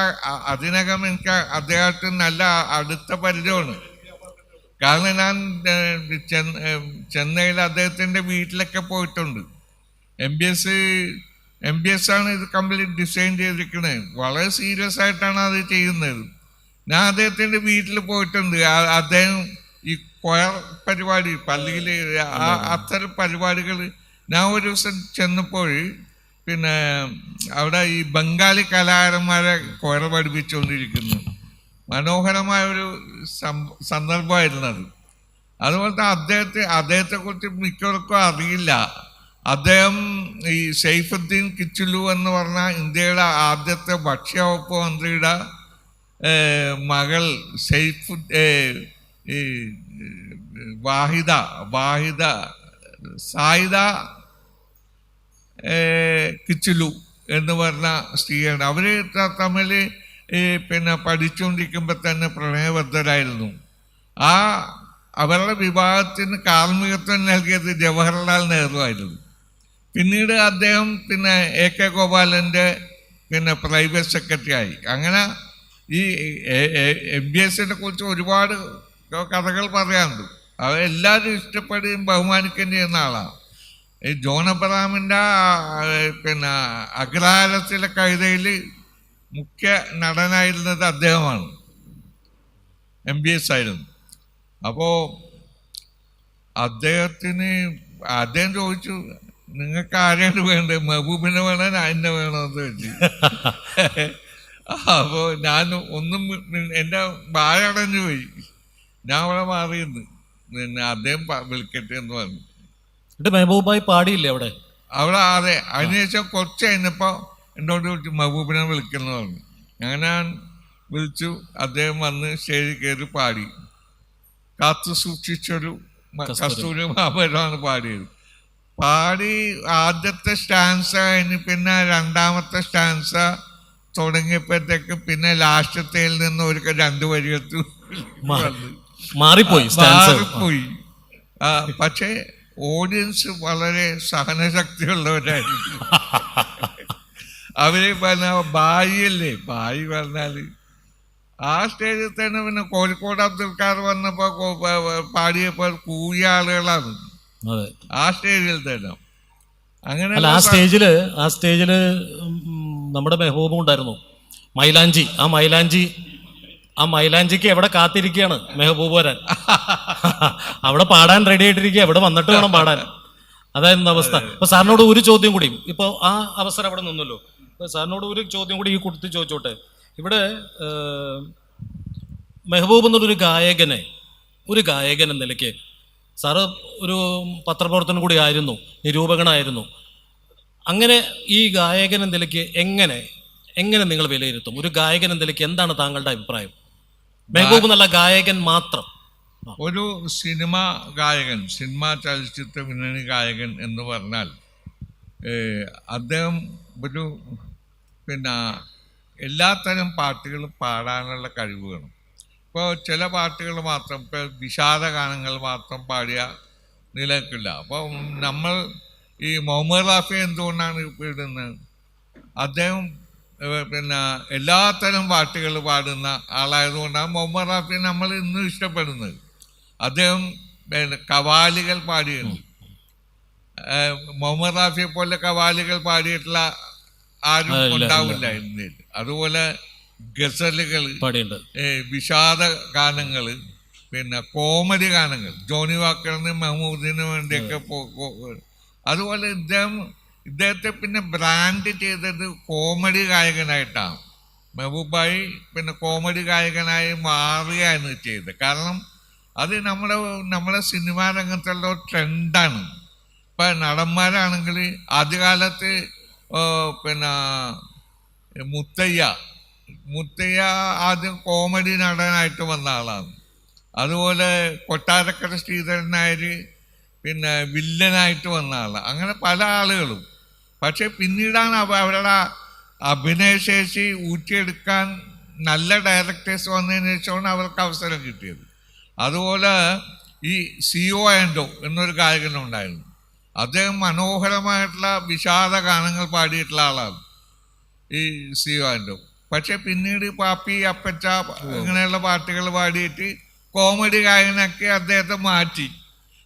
അതിനകം എനിക്ക് അദ്ദേഹത്തിന് നല്ല അടുത്ത പരിചയമാണ്. കാരണം ഞാൻ ചെന്നൈയിൽ അദ്ദേഹത്തിൻ്റെ വീട്ടിലൊക്കെ പോയിട്ടുണ്ട്. MBS ആണ് ഇത് കംപ്ലീറ്റ് ഡിസൈൻ ചെയ്തിരിക്കുന്നത്. വളരെ സീരിയസ് ആയിട്ടാണ് അത് ചെയ്യുന്നത്. ഞാൻ അദ്ദേഹത്തിൻ്റെ വീട്ടിൽ പോയിട്ടുണ്ട്. അദ്ദേഹം ഈ കൊയർ പരിപാടി, പള്ളിയിൽ അത്തരം പരിപാടികൾ, ഞാൻ ഒരു ദിവസം ചെന്നപ്പോൾ പിന്നെ അവിടെ ഈ ബംഗാളി കലാകാരന്മാരെ കൊയർ പഠിപ്പിച്ചുകൊണ്ടിരിക്കുന്നു. മനോഹരമായൊരു സന്ദർഭമായിരുന്നു അത്. അതുപോലത്തെ അദ്ദേഹത്തെക്കുറിച്ച് മിക്കവർക്കും അറിയില്ല. അദ്ദേഹം ഈ സൈഫുദ്ദീൻ കിച്ചുലു എന്ന് പറഞ്ഞ ഇന്ത്യയുടെ ആദ്യത്തെ ഭക്ഷ്യവകുപ്പ് മന്ത്രിയുടെ മകൾ സായിദ കിച്ചുലു എന്ന് പറഞ്ഞ സ്ത്രീയാണ്. അവർ തമ്മിൽ പിന്നെ പഠിച്ചുകൊണ്ടിരിക്കുമ്പോൾ തന്നെ പ്രണയബദ്ധരായിരുന്നു. അവരുടെ വിവാഹത്തിന് കാർമ്മികത്വം നൽകിയത് ജവഹർലാൽ നെഹ്റു ആയിരുന്നു. പിന്നീട് അദ്ദേഹം പിന്നെ AK ഗോപാലൻ്റെ പിന്നെ പ്രൈവറ്റ് സെക്രട്ടറി ആയി. അങ്ങനെ ഈ MBSനെ കുറിച്ച് ഒരുപാട് കഥകൾ പറയാനുണ്ട്. അത് എല്ലാവരും ഇഷ്ടപ്പെടുകയും ബഹുമാനിക്കുകയും ചെയ്യുന്ന ആളാണ്. ഈ ജോൺ അബ്രഹാമിൻ്റെ പിന്നെ അഗ്രഹാരത്തിലെ കവിതയിൽ മുഖ്യ നടനായിരുന്നത് അദ്ദേഹമാണ്, MBS ആയിരുന്നു. അപ്പോൾ അദ്ദേഹം ചോദിച്ചു, നിങ്ങൾക്ക് ആരെയാണ് വേണ്ടത്, മെഹബൂബിനെ വേണോ എന്നെ വേണമെന്ന് വെച്ച്. അപ്പോൾ ഞാൻ ഒന്നും എൻ്റെ വായടഞ്ഞു പോയി. ഞാൻ അവിടെ മാറിയിരുന്നു. പിന്നെ അദ്ദേഹം വിളിക്കട്ടെ എന്ന് പറഞ്ഞു. മെഹബൂബായി പാടിയില്ലേ അവിടെ? അതെ. അതിനുശേഷം കുറച്ച് കഴിഞ്ഞപ്പോൾ എന്നോട് വിളിച്ചു, മെഹബൂബിനെ വിളിക്കുന്നു പറഞ്ഞു. അങ്ങനെ ഞാൻ വിളിച്ചു. അദ്ദേഹം വന്ന് സ്റ്റേജിൽ കയറി പാടി. കാത്തു സൂക്ഷിച്ചൊരു കസ്തൂരി മാമ്പഴമാണ് പാടിയത്. പാടി ആദ്യത്തെ സ്റ്റാൻസ കഴിഞ്ഞ് പിന്നെ രണ്ടാമത്തെ സ്റ്റാൻസ തുടങ്ങിയപ്പോഴത്തേക്ക് പിന്നെ ലാസ്റ്റത്തേൽ നിന്ന് ഒരു 2 വരികത്ത് മാറിപ്പോയി. പക്ഷേ ഓഡിയൻസ് വളരെ സഹനശക്തിയുള്ളവരായിരിക്കും. അവര് പറഞ്ഞ ബായിയല്ലേ, ബായി പറഞ്ഞാല് ആ സ്റ്റേജിൽ തന്നെ പിന്നെ കോഴിക്കോട് അബ്ദുൽ ഖാദർ വന്നപ്പോ പാടിയപ്പോൾ കൂടിയ ആളുകളാണ് ആ സ്റ്റേജിൽ തന്നെ. അങ്ങനെ ആ സ്റ്റേജില് നമ്മുടെ മെഹബൂബും ഉണ്ടായിരുന്നു, മൈലാഞ്ചി. ആ മൈലാഞ്ചിക്ക് എവിടെ കാത്തിരിക്കുകയാണ് മെഹബൂബ് വരാൻ. അവിടെ പാടാൻ റെഡി ആയിട്ടിരിക്കുക, എവിടെ വന്നിട്ട് വേണം പാടാൻ. അതായിരുന്നു അവസ്ഥ. ഇപ്പൊ സാറിനോട് ഒരു ചോദ്യം കൂടി, ഇപ്പൊ ആ അവസരം അവിടെ നിന്നല്ലോ, സാറിനോട് ഒരു ചോദ്യം കൂടി ഈ കുട്ടി ചോദിച്ചോട്ടെ. ഇവിടെ മെഹബൂബ് എന്നുള്ളൊരു ഒരു ഗായകൻ എന്ന നിലയ്ക്ക് സാറ് ഒരു പത്രപ്രവർത്തനം കൂടി ആയിരുന്നു, നിരൂപകനായിരുന്നു. അങ്ങനെ ഈ ഗായകൻ എന്ന നിലയ്ക്ക് എങ്ങനെ നിങ്ങൾ വിലയിരുത്തും? ഒരു ഗായകൻ എന്ന നിലയ്ക്ക് എന്താണ് താങ്കളുടെ അഭിപ്രായം? മെഹബൂബ് എന്നുള്ള ഗായകൻ മാത്രം, ഒരു സിനിമാ ചലച്ചിത്ര പിന്നണി ഗായകൻ എന്ന് പറഞ്ഞാൽ അദ്ദേഹം ഒരു എല്ലാത്തരം പാട്ടുകളും പാടാനുള്ള കഴിവ് വേണം. ഇപ്പോൾ ചില പാട്ടുകൾ മാത്രം, ഇപ്പോൾ വിഷാദ ഗാനങ്ങൾ മാത്രം പാടിയ നിലനിൽക്കില്ല. അപ്പോൾ നമ്മൾ ഈ മുഹമ്മദ് റാഫി എന്തുകൊണ്ടാണ് ഇടുന്നത്? അദ്ദേഹം എല്ലാത്തരം പാട്ടുകൾ പാടുന്ന ആളായതുകൊണ്ടാണ് മുഹമ്മദ് റാഫി നമ്മൾ ഇന്നും ഇഷ്ടപ്പെടുന്നത്. അദ്ദേഹം കവാലികൾ പാടിയിരുന്നു. മുഹമ്മദ് റാഫിയെ പോലെ കവാലികൾ പാടിയിട്ടുള്ള ആരും ഉണ്ടാവില്ല ഇന്ത്യയിൽ. അതുപോലെ ഗസലുകൾ, വിഷാദ ഗാനങ്ങള്, കോമഡി ഗാനങ്ങൾ, ജോണി വാക്കറിന് മഹമ്മൂദിന് വേണ്ടിയൊക്കെ. അതുപോലെ ഇദ്ദേഹത്തെ പിന്നെ ബ്രാൻഡ് ചെയ്തത് കോമഡി ഗായകനായിട്ടാണ്. മെഹബൂബായി കോമഡി ഗായകനായി മാറുകയാണ് ചെയ്തത്. കാരണം അത് നമ്മുടെ സിനിമാ രംഗത്തുള്ള ഒരു ട്രെൻഡാണ്. ഇപ്പം നടന്മാരാണെങ്കിൽ ആദ്യകാലത്ത് മുത്തയ്യ ആദ്യം കോമഡി നടനായിട്ട് വന്ന ആളാണ്. അതുപോലെ കൊട്ടാരക്കര ശ്രീധരൻ നായർ വില്ലനായിട്ട് വന്ന ആളാണ്. അങ്ങനെ പല ആളുകളും. പക്ഷെ പിന്നീടാണ് അവരുടെ അഭിനയശേഷി ഊറ്റിയെടുക്കാൻ നല്ല ഡയറക്ടേഴ്സ് വന്നതിന് ശേഷമാണ് അവർക്ക് അവസരം കിട്ടിയത്. അതുപോലെ ഈ CO ആൻഡോ എന്നൊരു ഗായകനുണ്ടായിരുന്നു. അദ്ദേഹം മനോഹരമായിട്ടുള്ള വിഷാദ ഗാനങ്ങൾ പാടിയിട്ടുള്ള ആളാണ് ഈ CO ആൻഡോ. പക്ഷെ പിന്നീട് പാപ്പി, അപ്പച്ച ഇങ്ങനെയുള്ള പാട്ടുകൾ പാടിയിട്ട് കോമഡി ഗായകനാക്കി അദ്ദേഹത്തെ മാറ്റി.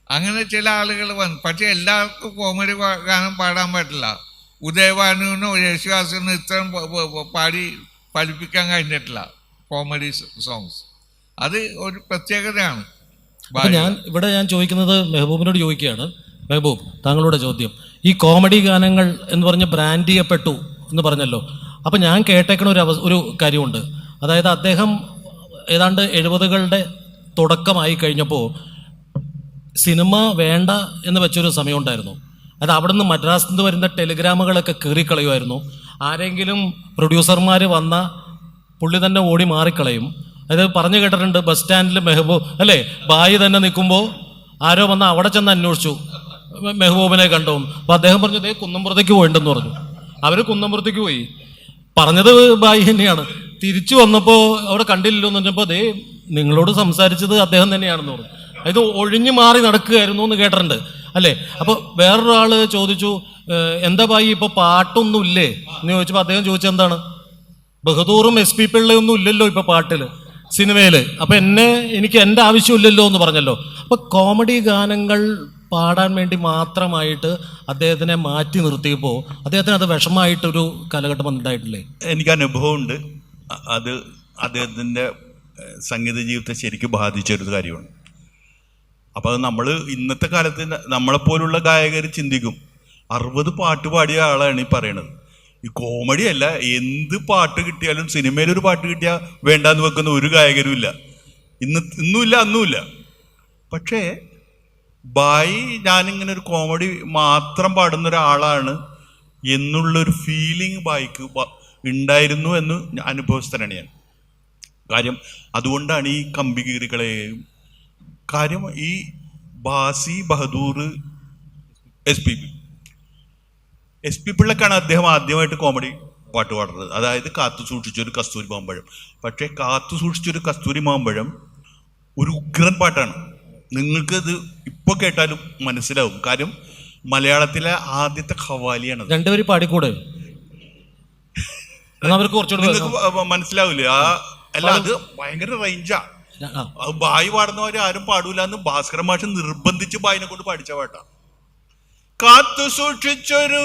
അങ്ങനെ ചില ആളുകൾ വന്നു. പക്ഷെ എല്ലാവർക്കും കോമഡി ഗാനം പാടാൻ പറ്റില്ല. ഉദയഭാനുവിനോ യേശുദാസിനോ ഇത്രയും പാടി ഫലിപ്പിക്കാൻ കഴിഞ്ഞിട്ടില്ല കോമഡി സോങ്സ്. അത് ഒരു പ്രത്യേകതയാണ്. ഞാൻ ചോദിക്കുന്നത് മെഹബൂബിനോട് ചോദിക്കുകയാണ്. മെഹബൂബ്, താങ്കളുടെ ചോദ്യം, ഈ കോമഡി ഗാനങ്ങൾ എന്ന് പറഞ്ഞ് ബ്രാൻഡ് ചെയ്യപ്പെട്ടു എന്ന് പറഞ്ഞല്ലോ. അപ്പം ഞാൻ കേട്ടേക്കണ ഒരു കാര്യമുണ്ട്. അതായത് അദ്ദേഹം ഏതാണ്ട് 70കളുടെ തുടക്കമായി കഴിഞ്ഞപ്പോൾ സിനിമ വേണ്ട എന്ന് വെച്ചൊരു സമയം ഉണ്ടായിരുന്നു. അത് അവിടെ നിന്ന് മദ്രാസിൽ നിന്ന് വരുന്ന ടെലിഗ്രാമുകളൊക്കെ കീറിക്കളയുമായിരുന്നു. ആരെങ്കിലും പ്രൊഡ്യൂസർമാർ വന്ന പുള്ളി തന്നെ ഓടി മാറിക്കളയും. അത് പറഞ്ഞു കേട്ടിട്ടുണ്ട്. ബസ് സ്റ്റാൻഡിൽ ബായി തന്നെ നിൽക്കുമ്പോൾ ആരോ വന്ന് അവിടെ ചെന്ന് അന്വേഷിച്ചു മെഹബൂബിനെ കണ്ടോന്ന്. അപ്പോൾ അദ്ദേഹം പറഞ്ഞു, ദേ കുന്നംപുറത്തേക്ക് പോയിട്ടുണ്ടെന്ന് പറഞ്ഞു. അവർ കുന്നംപുറത്തേക്ക് പോയി. പറഞ്ഞത് ബായി തന്നെയാണ്. തിരിച്ചു വന്നപ്പോൾ അവിടെ കണ്ടില്ലല്ലോ എന്ന് പറഞ്ഞപ്പോൾ ദേ നിങ്ങളോട് സംസാരിച്ചത് അദ്ദേഹം തന്നെയാണെന്ന് പറഞ്ഞു. ഇത് ഒഴിഞ്ഞു മാറി നടക്കുകയായിരുന്നു എന്ന് കേട്ടിട്ടുണ്ട് അല്ലേ? അപ്പോൾ വേറൊരാള് ചോദിച്ചു, എന്താ ബായി ഇപ്പോൾ പാട്ടൊന്നും ഇല്ലേ എന്ന് ചോദിച്ചപ്പോൾ അദ്ദേഹം ചോദിച്ചെന്താണ്, ബഹദൂറും SP പിള്ളയൊന്നും ഇല്ലല്ലോ ഇപ്പോൾ പാട്ടില്, സിനിമയിൽ. അപ്പം എനിക്ക് എൻ്റെ ആവശ്യമില്ലല്ലോ എന്ന് പറഞ്ഞല്ലോ. അപ്പോൾ കോമഡി ഗാനങ്ങൾ പാടാൻ വേണ്ടി മാത്രമായിട്ട് അദ്ദേഹത്തിനെ മാറ്റി നിർത്തിയപ്പോൾ അദ്ദേഹത്തിന് അത് വിഷമമായിട്ടൊരു കാലഘട്ടം ഉണ്ടായിട്ടില്ലേ? എനിക്ക് അനുഭവമുണ്ട്. അത് അദ്ദേഹത്തിൻ്റെ സംഗീത ജീവിതത്തെ ശരിക്കും ബാധിച്ചൊരു കാര്യമാണ്. അപ്പോൾ അത് നമ്മൾ ഇന്നത്തെ കാലത്ത് നമ്മളെപ്പോലുള്ള ഗായകർ ചിന്തിക്കും, 60 പാട്ട് പാടിയ ആളാണ് ഈ പറയണത്. ഈ കോമഡി അല്ല, എന്ത് പാട്ട് കിട്ടിയാലും സിനിമയിലൊരു പാട്ട് കിട്ടിയാൽ വേണ്ടാന്ന് വെക്കുന്ന ഒരു ഗായകരും ഇല്ല. ഇന്നുമില്ല, അന്നുമില്ല. പക്ഷേ ബായി ഞാനിങ്ങനെ ഒരു കോമഡി മാത്രം പാടുന്ന ഒരാളാണ് എന്നുള്ളൊരു ഫീലിംഗ് ബായിക്ക് ഉണ്ടായിരുന്നു എന്ന് അനുഭവസ്ഥനാണ് ഞാൻ. കാര്യം അതുകൊണ്ടാണ് ഈ കമ്പി കീറികളെയും കാര്യം ഈ ബാസി ബഹദൂർ എസ് പി പിള്ളക്കാണ് അദ്ദേഹം ആദ്യമായിട്ട് കോമഡി പാട്ട് പാടുന്നത്. അതായത് കാത്തു സൂക്ഷിച്ചൊരു കസ്തൂരി മാമ്പഴം. പക്ഷേ കാത്തു സൂക്ഷിച്ചൊരു കസ്തൂരി മാമ്പഴം ഒരു ഉഗ്രൻ പാട്ടാണ്. നിങ്ങൾക്കത് ഇപ്പോൾ കേട്ടാലും മനസ്സിലാവും. കാര്യം മലയാളത്തിലെ ആദ്യത്തെ ഖവാലിയാണ്. രണ്ടുപേരും പാടിക്കൂടെ? അവർക്ക് കുറച്ചുകൂടെ നിങ്ങൾക്ക് മനസ്സിലാവില്ലേ? അല്ല, അത് ഭയങ്കര റേഞ്ചാ. ബായി പാടുന്നവര് ആരും പാടൂല എന്ന് ഭാസ്കരൻ മാഷ് നിർബന്ധിച്ച് ബായിനെ കൊണ്ട് പാടിച്ച പാട്ടാ. കാത്തു സൂക്ഷിച്ചൊരു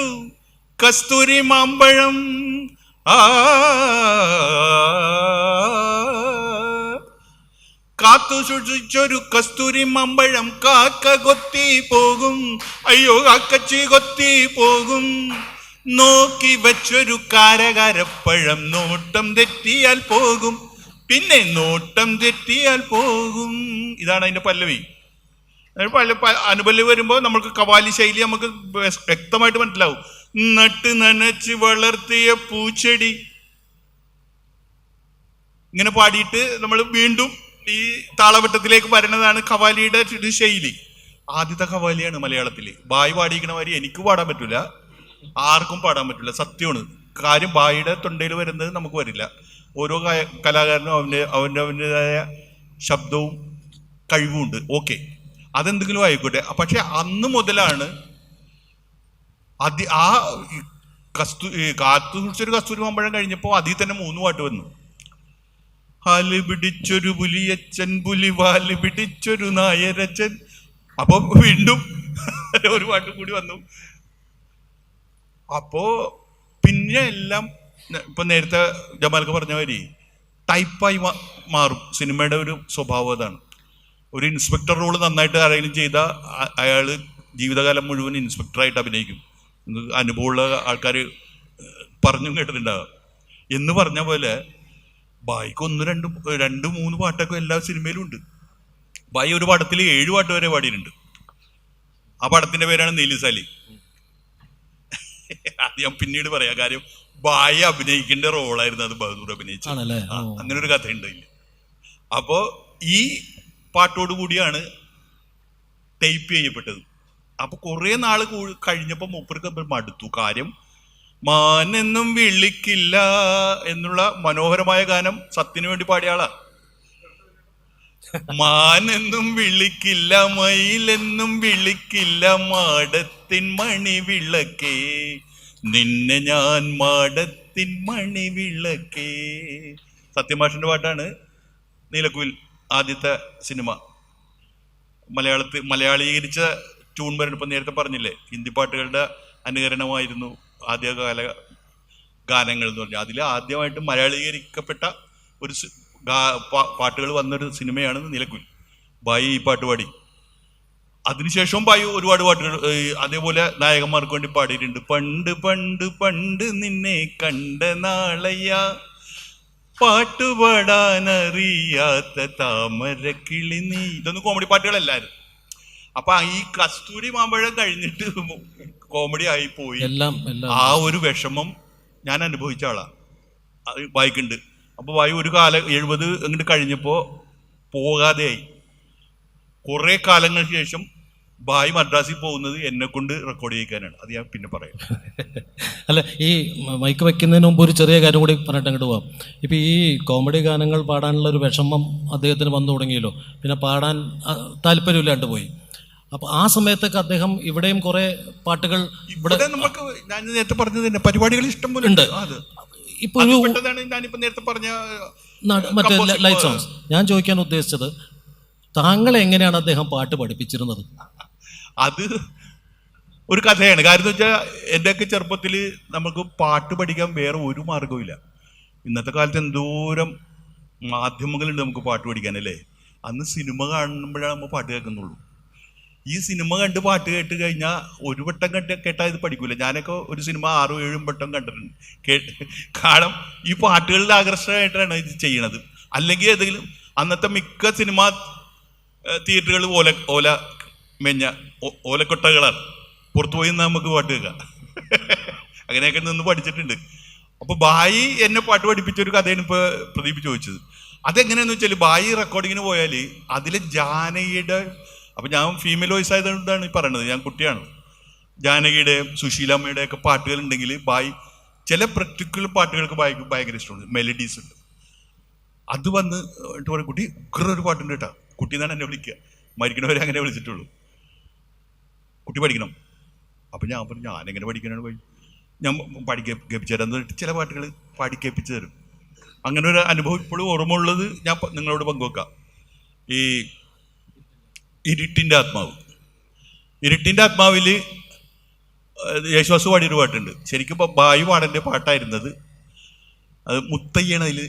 കസ്തൂരി മാമ്പഴം, കാത്തു സൂക്ഷിച്ചൊരു കസ്തൂരി മാമ്പഴം, കാക്ക കൊത്തി പോകും, അയ്യോ കാക്കച്ചി കൊത്തി പോകും, നോക്കി വെച്ചൊരു കാരകാരപ്പഴം, നോട്ടം തെറ്റിയാൽ പോകും, പിന്നെ നോട്ടം തെറ്റിയാൽ പോകും. ഇതാണ് അതിന്റെ പല്ലവി. അനുപല്ലവി വരുമ്പോൾ നമുക്ക് കവാലി ശൈലി നമുക്ക് വ്യക്തമായിട്ട് മനസ്സിലാവും. നട്ട് നനച്ച് വളർത്തിയ പൂച്ചെടി, ഇങ്ങനെ പാടിയിട്ട് നമ്മൾ വീണ്ടും ഈ താളവട്ടത്തിലേക്ക് വരുന്നതാണ് ഖവാലിയുടെ ഒരു ശൈലി. ആദ്യത്തെ ഖവാലിയാണ് മലയാളത്തില്. ബായി പാടിയിരിക്കണ മാതിരി എനിക്ക് പാടാൻ പറ്റൂല, ആർക്കും പാടാൻ പറ്റില്ല. സത്യമാണ്. കാര്യം ബായിയുടെ തൊണ്ടയിൽ വരുന്നത് നമുക്ക് വരില്ല. ഓരോ കലാകാരനും അവൻ്റെതായ ശബ്ദവും കഴിവുമുണ്ട്. ഓക്കെ, അതെന്തെങ്കിലും ആയിക്കോട്ടെ. പക്ഷെ അന്ന് മുതലാണ് കാത്തു സൂക്ഷിച്ചൊരു കസ്തൂരി മാമ്പഴം കഴിഞ്ഞപ്പോൾ അതിൽ തന്നെ 3 പാട്ട് വന്നു. ഹാല് പിടിച്ചൊരു പുലിയച്ചൻ, പുലിവാല് പിടിച്ചൊരു നായരച്ചൻ. അപ്പൊ വീണ്ടും ഒരു പാട്ട് കൂടി വന്നു. അപ്പോ പിന്നെ എല്ലാം ഇപ്പൊ നേരത്തെ ജമാൽക്ക് പറഞ്ഞ മാതിരി ടൈപ്പായി മാറും. സിനിമയുടെ ഒരു സ്വഭാവം അതാണ്. ഒരു ഇൻസ്പെക്ടർ റോള് നന്നായിട്ട് ആരെങ്കിലും ചെയ്താൽ അയാൾ ജീവിതകാലം മുഴുവൻ ഇൻസ്പെക്ടറായിട്ട് അഭിനയിക്കും. അനുഭവമുള്ള ആൾക്കാർ പറഞ്ഞും കേട്ടിട്ടുണ്ടാകാം. എന്ന് പറഞ്ഞ പോലെ ബായിക്ക് 1-2-3 പാട്ടൊക്കെ എല്ലാ സിനിമയിലും ഉണ്ട്. ബായി ഒരു പടത്തിൽ 7 പാട്ട് വരെ പാടിയിട്ടുണ്ട്. ആ പടത്തിന്റെ പേരാണ് നീലിസാലി. അത് ഞാൻ പിന്നീട് പറയാം. കാര്യം ബായി അഭിനയിക്കേണ്ട റോളായിരുന്നു അത് ബഹദൂർ അഭിനയിച്ചത്. അങ്ങനെ ഒരു കഥയുണ്ട് അതിൽ. അപ്പോ ഈ പാട്ടോട് കൂടിയാണ് ടൈപ്പ് ചെയ്യപ്പെട്ടത്. അപ്പൊ കുറെ നാൾ കഴിഞ്ഞപ്പോ മൂപ്പർക്ക് മടുത്തു. കാര്യം മാനെന്നും വിളിക്കില്ല എന്നുള്ള മനോഹരമായ ഗാനം സത്യന് വേണ്ടി പാടിയ ആളാ. മാനെന്നും വിളിക്കില്ല, മയിലെന്നും വിളിക്കില്ല, മാടത്തിൻ മണി വിളക്കേ, നിന്നെ ഞാൻ മാടത്തിൻ മണി വിളക്കേ. സത്യമാഷിന്റെ പാട്ടാണ് നീലക്കുയിൽ ആദ്യത്തെ സിനിമ. മലയാളീകരിച്ച ട്യൂൺ വരണം. ഇപ്പം നേരത്തെ പറഞ്ഞില്ലേ, ഹിന്ദി പാട്ടുകളുടെ അനുകരണമായിരുന്നു ആദ്യകാല ഗാനങ്ങൾ എന്ന് പറഞ്ഞാൽ. അതിൽ ആദ്യമായിട്ട് മലയാളീകരിക്കപ്പെട്ട ഒരു പാട്ടുകൾ വന്നൊരു സിനിമയാണ് നീലക്കുയിൽ. ബായി ഈ പാട്ട് പാടി. അതിനുശേഷം ബായി ഒരുപാട് പാട്ടുകൾ അതേപോലെ നായകന്മാർക്ക് വേണ്ടി പാടിയിട്ടുണ്ട്. പണ്ട് പണ്ട് പണ്ട് നിന്നെ കണ്ട നാളയ്യ, പാട്ടുപാടാനറിയാത്ത താമരക്കിളി നീ. ഇതൊന്നും കോമഡി പാട്ടുകളല്ലായിരുന്നു. അപ്പൊ ഈ കസ്തൂരി മാമ്പഴം കഴിഞ്ഞിട്ട് കോമഡി ആയി പോയി. ആ ഒരു വിഷമം ഞാൻ അനുഭവിച്ച ആളാ. ബായിക്കുണ്ട്. അപ്പൊ ബായി ഒരു 70 അങ്ങോട്ട് കഴിഞ്ഞപ്പോ പോകാതെയായി. കുറെ കാലങ്ങൾക്ക് ശേഷം ബായി മദ്രാസിൽ പോകുന്നത് എന്നെ കൊണ്ട് റെക്കോർഡ് ചെയ്യിക്കാനാണ്. അത് ഞാൻ പിന്നെ പറയാം. അല്ല, ഈ മൈക്ക് വെക്കുന്നതിന് മുമ്പ് ഒരു ചെറിയ കാര്യം കൂടി പറഞ്ഞിട്ട് അങ്ങോട്ട് പോവാം. ഇപ്പം ഈ കോമഡി ഗാനങ്ങൾ പാടാനുള്ള ഒരു വിഷമം അദ്ദേഹത്തിന് വന്നു തുടങ്ങിയല്ലോ. പിന്നെ പാടാൻ താല്പര്യമില്ലാണ്ട് പോയി. അപ്പൊ ആ സമയത്തൊക്കെ അദ്ദേഹം ഇവിടെയും കുറെ പാട്ടുകൾ ഇവിടെ നമുക്ക് ഞാൻ നേരത്തെ പറഞ്ഞത് തന്നെ പരിപാടികൾ ഇഷ്ടം പോലെ ഉണ്ട്. ഇപ്പൊ ഞാനിപ്പോ നേരത്തെ പറഞ്ഞ മറ്റേ ലൈറ്റ് സോങ്സ്. ഞാൻ ചോദിക്കാൻ ഉദ്ദേശിച്ചത്, താങ്കളെ എങ്ങനെയാണ് അദ്ദേഹം പാട്ട് പഠിപ്പിച്ചിരുന്നത്? അത് ഒരു കഥയാണ്. കാര്യം എന്ന് വെച്ചാൽ എൻ്റെയൊക്കെ ചെറുപ്പത്തിൽ നമുക്ക് പാട്ട് പഠിക്കാൻ വേറെ ഒരു മാർഗവും ഇല്ല. ഇന്നത്തെ കാലത്ത് എന്തോരം മാധ്യമങ്ങളുണ്ട് നമുക്ക് പാട്ട് പഠിക്കാനല്ലേ. അന്ന് സിനിമ കാണുമ്പോഴാണ് നമ്മൾ പാട്ട് കേൾക്കുന്നുള്ളൂ. ഈ സിനിമ കണ്ട് പാട്ട് കേട്ട് കഴിഞ്ഞാൽ ഒരു വട്ടം കേട്ടാൽ ഇത് പഠിക്കൂല. ഞാനൊക്കെ ഒരു സിനിമ 6-7 വട്ടം കണ്ടിട്ടുണ്ട്. കാരണം ഈ പാട്ടുകളിൽ ആകർഷകമായിട്ടാണ് ഇത് ചെയ്യണത്. അല്ലെങ്കിൽ ഏതെങ്കിലും അന്നത്തെ മിക്ക സിനിമ തിയേറ്ററുകൾ ഓല മെഞ്ഞ ഓലക്കൊട്ടകളാണ്. പുറത്തു പോയി നമുക്ക് പാട്ട് കേൾക്കാം. അങ്ങനെയൊക്കെ നിന്ന് പഠിച്ചിട്ടുണ്ട്. അപ്പൊ ബായി എന്നെ പാട്ട് പഠിപ്പിച്ചൊരു കഥയാണ് ഇപ്പൊ പ്രദീപ് ചോദിച്ചത്. അതെങ്ങനെയാന്ന് വെച്ചാൽ ബായി റെക്കോർഡിങ്ങിന് പോയാൽ അതിലെ ജാനകിയുടെ അപ്പം ഞാൻ ഫീമെയിൽ വോയിസ് ആയതുകൊണ്ടാണ് ഈ പറയണത്, ഞാൻ കുട്ടിയാണ്. ജാനകിയുടെയും സുശീലാമ്മയുടെ ഒക്കെ പാട്ടുകൾ ഉണ്ടെങ്കിൽ ബായ് ചില പർട്ടിക്കുലർ പാട്ടുകൾക്ക് ബായ്ക്ക് ഭയങ്കര ഇഷ്ടമുണ്ട്, മെലഡീസ് ഉണ്ട്. അത് വന്ന് പറയും, കുട്ടി ഉഗ്ര ഒരു പാട്ടുണ്ട് കേട്ടാ, കുട്ടി എന്നാണ് എന്നെ വിളിക്കുക, മരിക്കണവരെ അങ്ങനെ വിളിച്ചിട്ടുള്ളൂ, കുട്ടി പഠിക്കണം. അപ്പം ഞാൻ പറഞ്ഞു ഞാനെങ്ങനെ പഠിക്കാനാണ് പോയി, ഞാൻ കേൾപ്പിച്ചു തരാം എന്ന് ചില പാട്ടുകൾ കേൾപ്പിച്ചു തരും. അങ്ങനെ ഒരു അനുഭവം ഇപ്പോഴും ഓർമ്മ ഉള്ളത് ഞാൻ നിങ്ങളോട് പങ്കുവെക്കാം. ഈ ഇരുട്ടിൻ്റെ ആത്മാവ്, ഇരുട്ടിൻ്റെ ആത്മാവിൽ യേശുദാസ് പാടിയൊരു പാട്ടുണ്ട്. ശരിക്കും ഇപ്പോൾ ബായു പാടൻ്റെ പാട്ടായിരുന്നത്. അത് മുത്തയ്യാണ് അതിൽ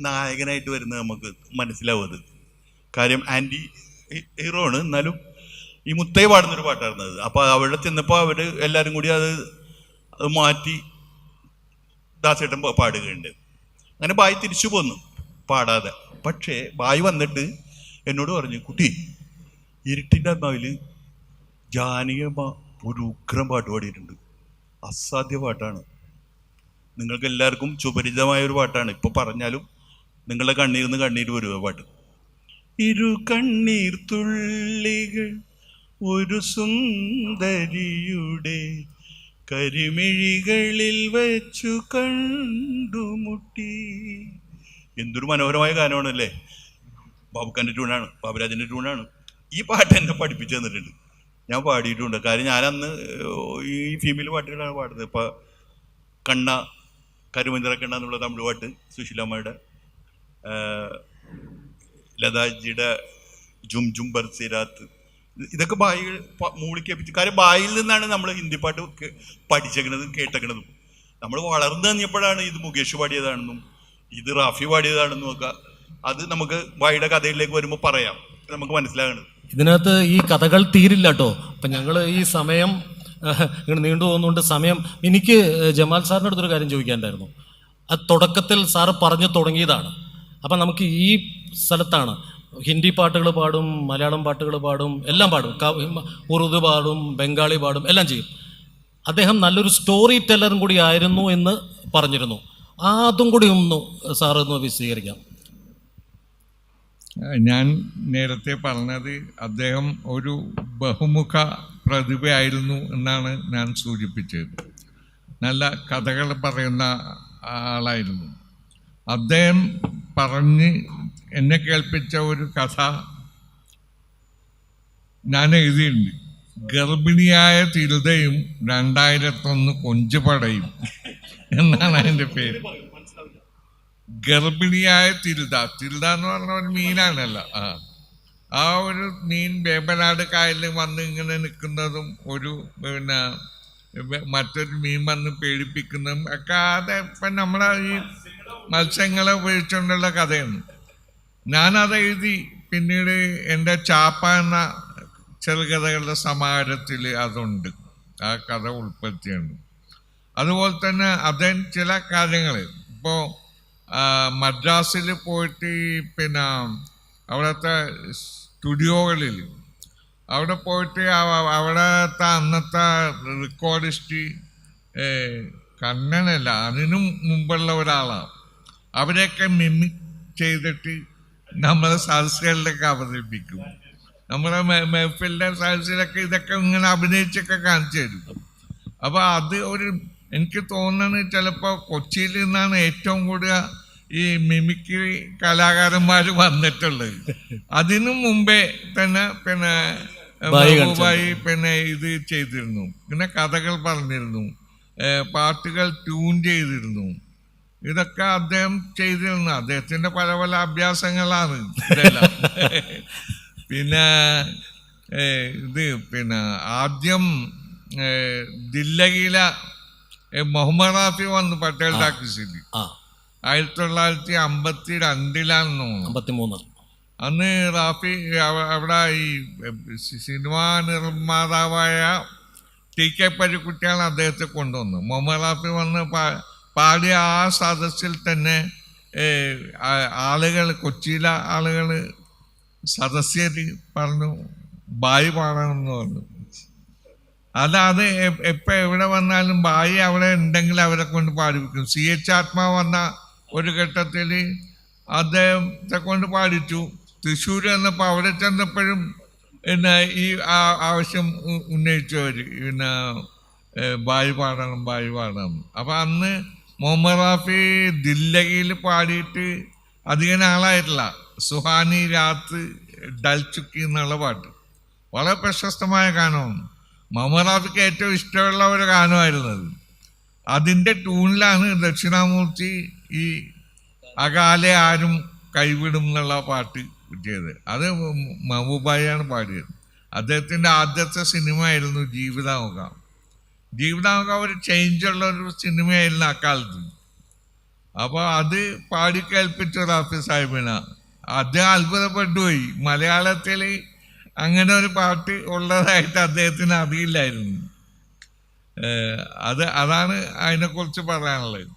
നായകനായിട്ട് വരുന്നത്, നമുക്ക് മനസ്സിലാവും അത്. കാര്യം ആൻറ്റി ഹീറോ ആണ്, എന്നാലും ഈ മുത്തയ്യ പാടുന്നൊരു പാട്ടായിരുന്നത്. അപ്പോൾ അവിടെ ചെന്നപ്പോൾ അവർ എല്ലാവരും കൂടി അത് മാറ്റി ദാസേട്ടൻ പാടുകയുണ്ട്. അങ്ങനെ ബായ് തിരിച്ചു പോന്നു പാടാതെ. പക്ഷേ ബായ് വന്നിട്ട് എന്നോട് പറഞ്ഞു, കുട്ടി ഇരുട്ടിൻ്റെ ആത്മാവിൽ ജാനകിയമ്മ ഒരു ഉഗ്രം പാട്ട് പാടിയിട്ടുണ്ട്, അസാധ്യ പാട്ടാണ്, നിങ്ങൾക്ക് എല്ലാവർക്കും സുപരിചിതമായ ഒരു പാട്ടാണ്, ഇപ്പോൾ പറഞ്ഞാലും നിങ്ങളുടെ കണ്ണീർന്ന് കണ്ണീര് വരുക പാട്ട്. ഇരു കണ്ണീർ തുള്ളികൾ ഒരു സുന്ദരിയുടെ കരിമിഴികളിൽ വെച്ചു കണ്ടുമുട്ടി. എന്തൊരു മനോഹരമായ ഗാനമാണല്ലേ. ബാബുക്കാൻ്റെ ട്യൂണാണ്, ബാബുരാജൻ്റെ ട്യൂണാണ്. ഈ പാട്ട് എന്നെ പഠിപ്പിച്ചു തന്നിട്ടുണ്ട്, ഞാൻ പാടിയിട്ടുണ്ട്. കാര്യം ഞാനന്ന് ഈ ഫീമെയിൽ പാട്ടുകളാണ് പാടുന്നത്. ഇപ്പം കണ്ണ കരുമന്ദിര കണ്ണ എന്നുള്ള തമിഴ് പാട്ട്, സുശീലാമ്മയുടെ, ലതാജിയുടെ ജും ജും ബർസിരാത്ത്, ഇതൊക്കെ ബായി മൂളിക്കേപ്പിച്ചു. കാര്യം ബായിൽ നിന്നാണ് നമ്മൾ ഹിന്ദി പാട്ട് പഠിച്ചേക്കണതും കേട്ടേക്കണതും. നമ്മൾ വളർന്നു കഴിഞ്ഞപ്പോഴാണ് ഇത് മുകേഷ് പാടിയതാണെന്നും ഇത് റാഫി പാടിയതാണെന്നും ഒക്കെ അത് നമുക്ക് ബായിയുടെ കഥയിലേക്ക് വരുമ്പോൾ പറയാം, നമുക്ക് മനസ്സിലാകണം. ഇതിനകത്ത് ഈ കഥകൾ തീരില്ല കേട്ടോ. അപ്പം ഞങ്ങൾ ഈ സമയം ഇങ്ങനെ നീണ്ടു പോകുന്നതുകൊണ്ട് സമയം, എനിക്ക് ജമാൽ സാറിൻ്റെ അടുത്തൊരു കാര്യം ചോദിക്കാനുണ്ടായിരുന്നു. അത് തുടക്കത്തിൽ സാറ് പറഞ്ഞു തുടങ്ങിയതാണ്. അപ്പം നമുക്ക് ഈ സ്ഥലത്താണ് ഹിന്ദി പാട്ടുകൾ പാടും, മലയാളം പാട്ടുകൾ പാടും, എല്ലാം പാടും, ഉറുദു പാടും, ബംഗാളി പാടും, എല്ലാം ചെയ്യും. അദ്ദേഹം നല്ലൊരു സ്റ്റോറി ടെല്ലറും കൂടി ആയിരുന്നു എന്ന് പറഞ്ഞിരുന്നു. അതും കൂടി ഒന്ന് സാറൊന്ന് വിശദീകരിക്കാം. ഞാൻ നേരത്തെ പറഞ്ഞത് അദ്ദേഹം ഒരു ബഹുമുഖ പ്രതിഭയായിരുന്നു എന്നാണ് ഞാൻ സൂചിപ്പിച്ചത്. നല്ല കഥകൾ പറയുന്ന ആളായിരുന്നു അദ്ദേഹം. പറഞ്ഞ് എന്നെ കേൾപ്പിച്ച ഒരു കഥ ഞാൻ എഴുതിയിട്ടുണ്ട്. ഗർഭിണിയായ തിരുതയും 2001 കൊഞ്ചുപടയും എന്നാണ് അതിൻ്റെ പേര്. ഗർഭിണിയായ തിരുത എന്ന് പറഞ്ഞ ഒരു മീനാണല്ലോ. ആ ഒരു മീൻ വേമ്പനാട് കായലിൽ വന്ന് ഇങ്ങനെ നിൽക്കുന്നതും പിന്നെ മറ്റൊരു മീൻ വന്ന് പേടിപ്പിക്കുന്നതും ഒക്കെ ഇപ്പം നമ്മളെ ഈ മത്സ്യങ്ങളെ ഉപയോഗിച്ചുകൊണ്ടുള്ള കഥയാണ്. ഞാനത് എഴുതി പിന്നീട് എൻ്റെ ചാപ്പ എന്ന ചെറുകഥകളുടെ സമാഹാരത്തിൽ അതുണ്ട്, ആ കഥ ഉൾപ്പെടുത്തിയുണ്ട്. അതുപോലെ തന്നെ അദ്ദേഹം ചില കാര്യങ്ങൾ ഇപ്പോൾ മദ്രാസിൽ പോയിട്ട് പിന്നെ അവിടുത്തെ സ്റ്റുഡിയോകളിൽ അവിടെ പോയിട്ട് അവിടുത്തെ അന്നത്തെ റെക്കോർഡിസ്റ്റ് കണ്ണനല്ല, അതിനും മുമ്പുള്ള ഒരാളാണ്. അവരെയൊക്കെ മിമിക് ചെയ്തിട്ട് നമ്മളെ സദസ്സുകളിലൊക്കെ അവതരിപ്പിക്കും. നമ്മളെ മെഹഫിലിൻ്റെ സദസ്സിലൊക്കെ ഇതൊക്കെ ഇങ്ങനെ അഭിനയിച്ചൊക്കെ കാണിച്ചു തരും. അപ്പോൾ അത് എനിക്ക് തോന്നുന്നത് ചിലപ്പോൾ കൊച്ചിയിൽ നിന്നാണ് ഏറ്റവും കൂടുതൽ ഈ മിമിക്രി കലാകാരന്മാർ വന്നിട്ടുള്ളത്. അതിനു മുമ്പേ തന്നെ പിന്നെ ഇത് ചെയ്തിരുന്നു, പിന്നെ കഥകൾ പറഞ്ഞിരുന്നു, പാട്ടുകൾ ട്യൂൺ ചെയ്തിരുന്നു. ഇതൊക്കെ അദ്ദേഹം ചെയ്തിരുന്നു. അദ്ദേഹത്തിൻ്റെ പല പല അഭ്യാസങ്ങളാണ് ഇതെല്ലാം. പിന്നെ ആദ്യം ദില്ലഗില മുഹമ്മദ് റാഫി വന്നു പട്ടേൽ ടാക്കീസിൽ 1952 തോന്നുന്നു. അന്ന് റാഫി അവിടെ ഈ സിനിമാ നിർമ്മാതാവായ TK പരുക്കുട്ടിയാണ് അദ്ദേഹത്തെ കൊണ്ടുവന്നു. മുഹമ്മദ് റാഫി വന്ന് പാടിയ ആ സദസ്സിൽ തന്നെ ആളുകൾ, കൊച്ചിയിലെ ആളുകൾ സദസ്യർ പറഞ്ഞു ബായി പാടണമെന്ന് പറഞ്ഞു. അത് എപ്പോൾ എവിടെ വന്നാലും ബായി അവിടെ ഉണ്ടെങ്കിൽ അവരെ കൊണ്ട് പാടിപ്പിക്കും. CH ആത്മാ വന്ന ഒരു ഘട്ടത്തിൽ അദ്ദേഹത്തെ കൊണ്ട് പാടിച്ചു. തൃശ്ശൂർ വന്നപ്പോൾ അവിടെ ചെന്നപ്പോഴും പിന്നെ ഈ ആവശ്യം ഉന്നയിച്ചവർ പിന്നെ ബായി പാടണം. അപ്പം അന്ന് മുഹമ്മദ് റാഫി ദില്ലയിൽ പാടിയിട്ട് അധികം ആളായിട്ടില്ല. സുഹാനി രാത്ത് ഡൽ ചുക്കി എന്നുള്ള പാട്ട് വളരെ പ്രശസ്തമായ ഗാനമാണ്. മുഹമ്മദ് റാഫിക്ക് ഏറ്റവും ഇഷ്ടമുള്ള ഒരു ഗാനമായിരുന്നത്. അതിൻ്റെ ട്യൂണിലാണ് ദക്ഷിണാമൂർത്തി ഈ അകാലെ ആരും കൈവിടും എന്നുള്ള പാട്ട് കിട്ടിയത്. അത് മഹബൂബായാണ് പാടിയത്. അദ്ദേഹത്തിൻ്റെ ആദ്യത്തെ സിനിമയായിരുന്നു ജീവിതാമുഖം. ഒരു ചേഞ്ചുള്ള ഒരു സിനിമയായിരുന്നു അക്കാലത്ത്. അപ്പോൾ അത് പാടി കേൾപ്പിച്ച റാഫി സാഹിബിന അദ്ദേഹം അത്ഭുതപ്പെട്ടു പോയി. മലയാളത്തിൽ അങ്ങനെ ഒരു പാട്ട് ഉള്ളതായിട്ട് അദ്ദേഹത്തിന് അറിയില്ലായിരുന്നു. അതാണ് അതിനെക്കുറിച്ച് പറയാനുള്ളത്.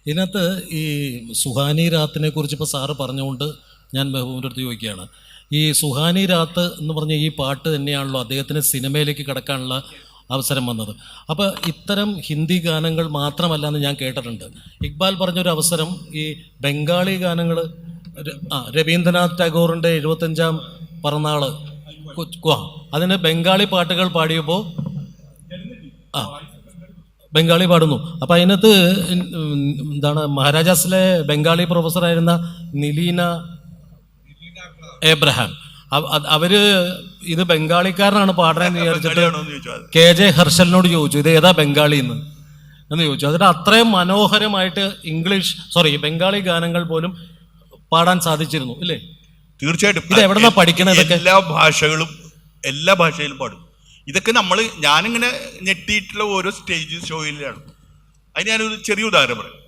ഇതിനകത്ത് ഈ സുഹാനി രാത്തിനെ കുറിച്ച് ഇപ്പോൾ സാറ് പറഞ്ഞുകൊണ്ട് ഞാൻ മെഹബൂബിൻ്റെ അടുത്ത് ചോദിക്കുകയാണ്. ഈ സുഹാനി രാത്ത് എന്ന് പറഞ്ഞ ഈ പാട്ട് തന്നെയാണല്ലോ അദ്ദേഹത്തിന് സിനിമയിലേക്ക് കടക്കാനുള്ള അവസരം വന്നത്. അപ്പോൾ ഇത്തരം ഹിന്ദി ഗാനങ്ങൾ മാത്രമല്ല എന്ന് ഞാൻ കേട്ടിട്ടുണ്ട്. ഇക്ബാൽ പറഞ്ഞൊരു അവസരം ഈ ബംഗാളി ഗാനങ്ങൾ, രവീന്ദ്രനാഥ് ടാഗോറിൻ്റെ 75ാം പിറന്നാൾ അതിന് ബംഗാളി പാട്ടുകൾ പാടിയപ്പോൾ ബംഗാളി പാടുന്നു. അപ്പം അതിനകത്ത് എന്താണ് മഹാരാജാസിലെ ബംഗാളി പ്രൊഫസറായിരുന്ന നിലീന എബ്രഹാം അവര് ഇത് ബംഗാളിക്കാരനാണ് പാടുന്നതെന്ന് വിചാരിച്ചിട്ട് KJ ഹർഷലിനോട് ചോദിച്ചു ഇത് ഏതാ ബംഗാളി എന്ന് ചോദിച്ചു. അതിന് അത്രയും മനോഹരമായിട്ട് ബംഗാളി ഗാനങ്ങൾ പോലും പാടാൻ സാധിച്ചിരുന്നു ഇല്ലേ? തീർച്ചയായിട്ടും. ഇത് എവിടെന്നാ പഠിക്കണത്? എല്ലാ ഭാഷയിലും പാടും. ഇതൊക്കെ ഞാനിങ്ങനെ ഞെട്ടിയിട്ടുള്ള ഓരോ സ്റ്റേജ് ഷോയിലാണ്. അതിന് ഞാനൊരു ചെറിയ ഉദാഹരണം പറയാം.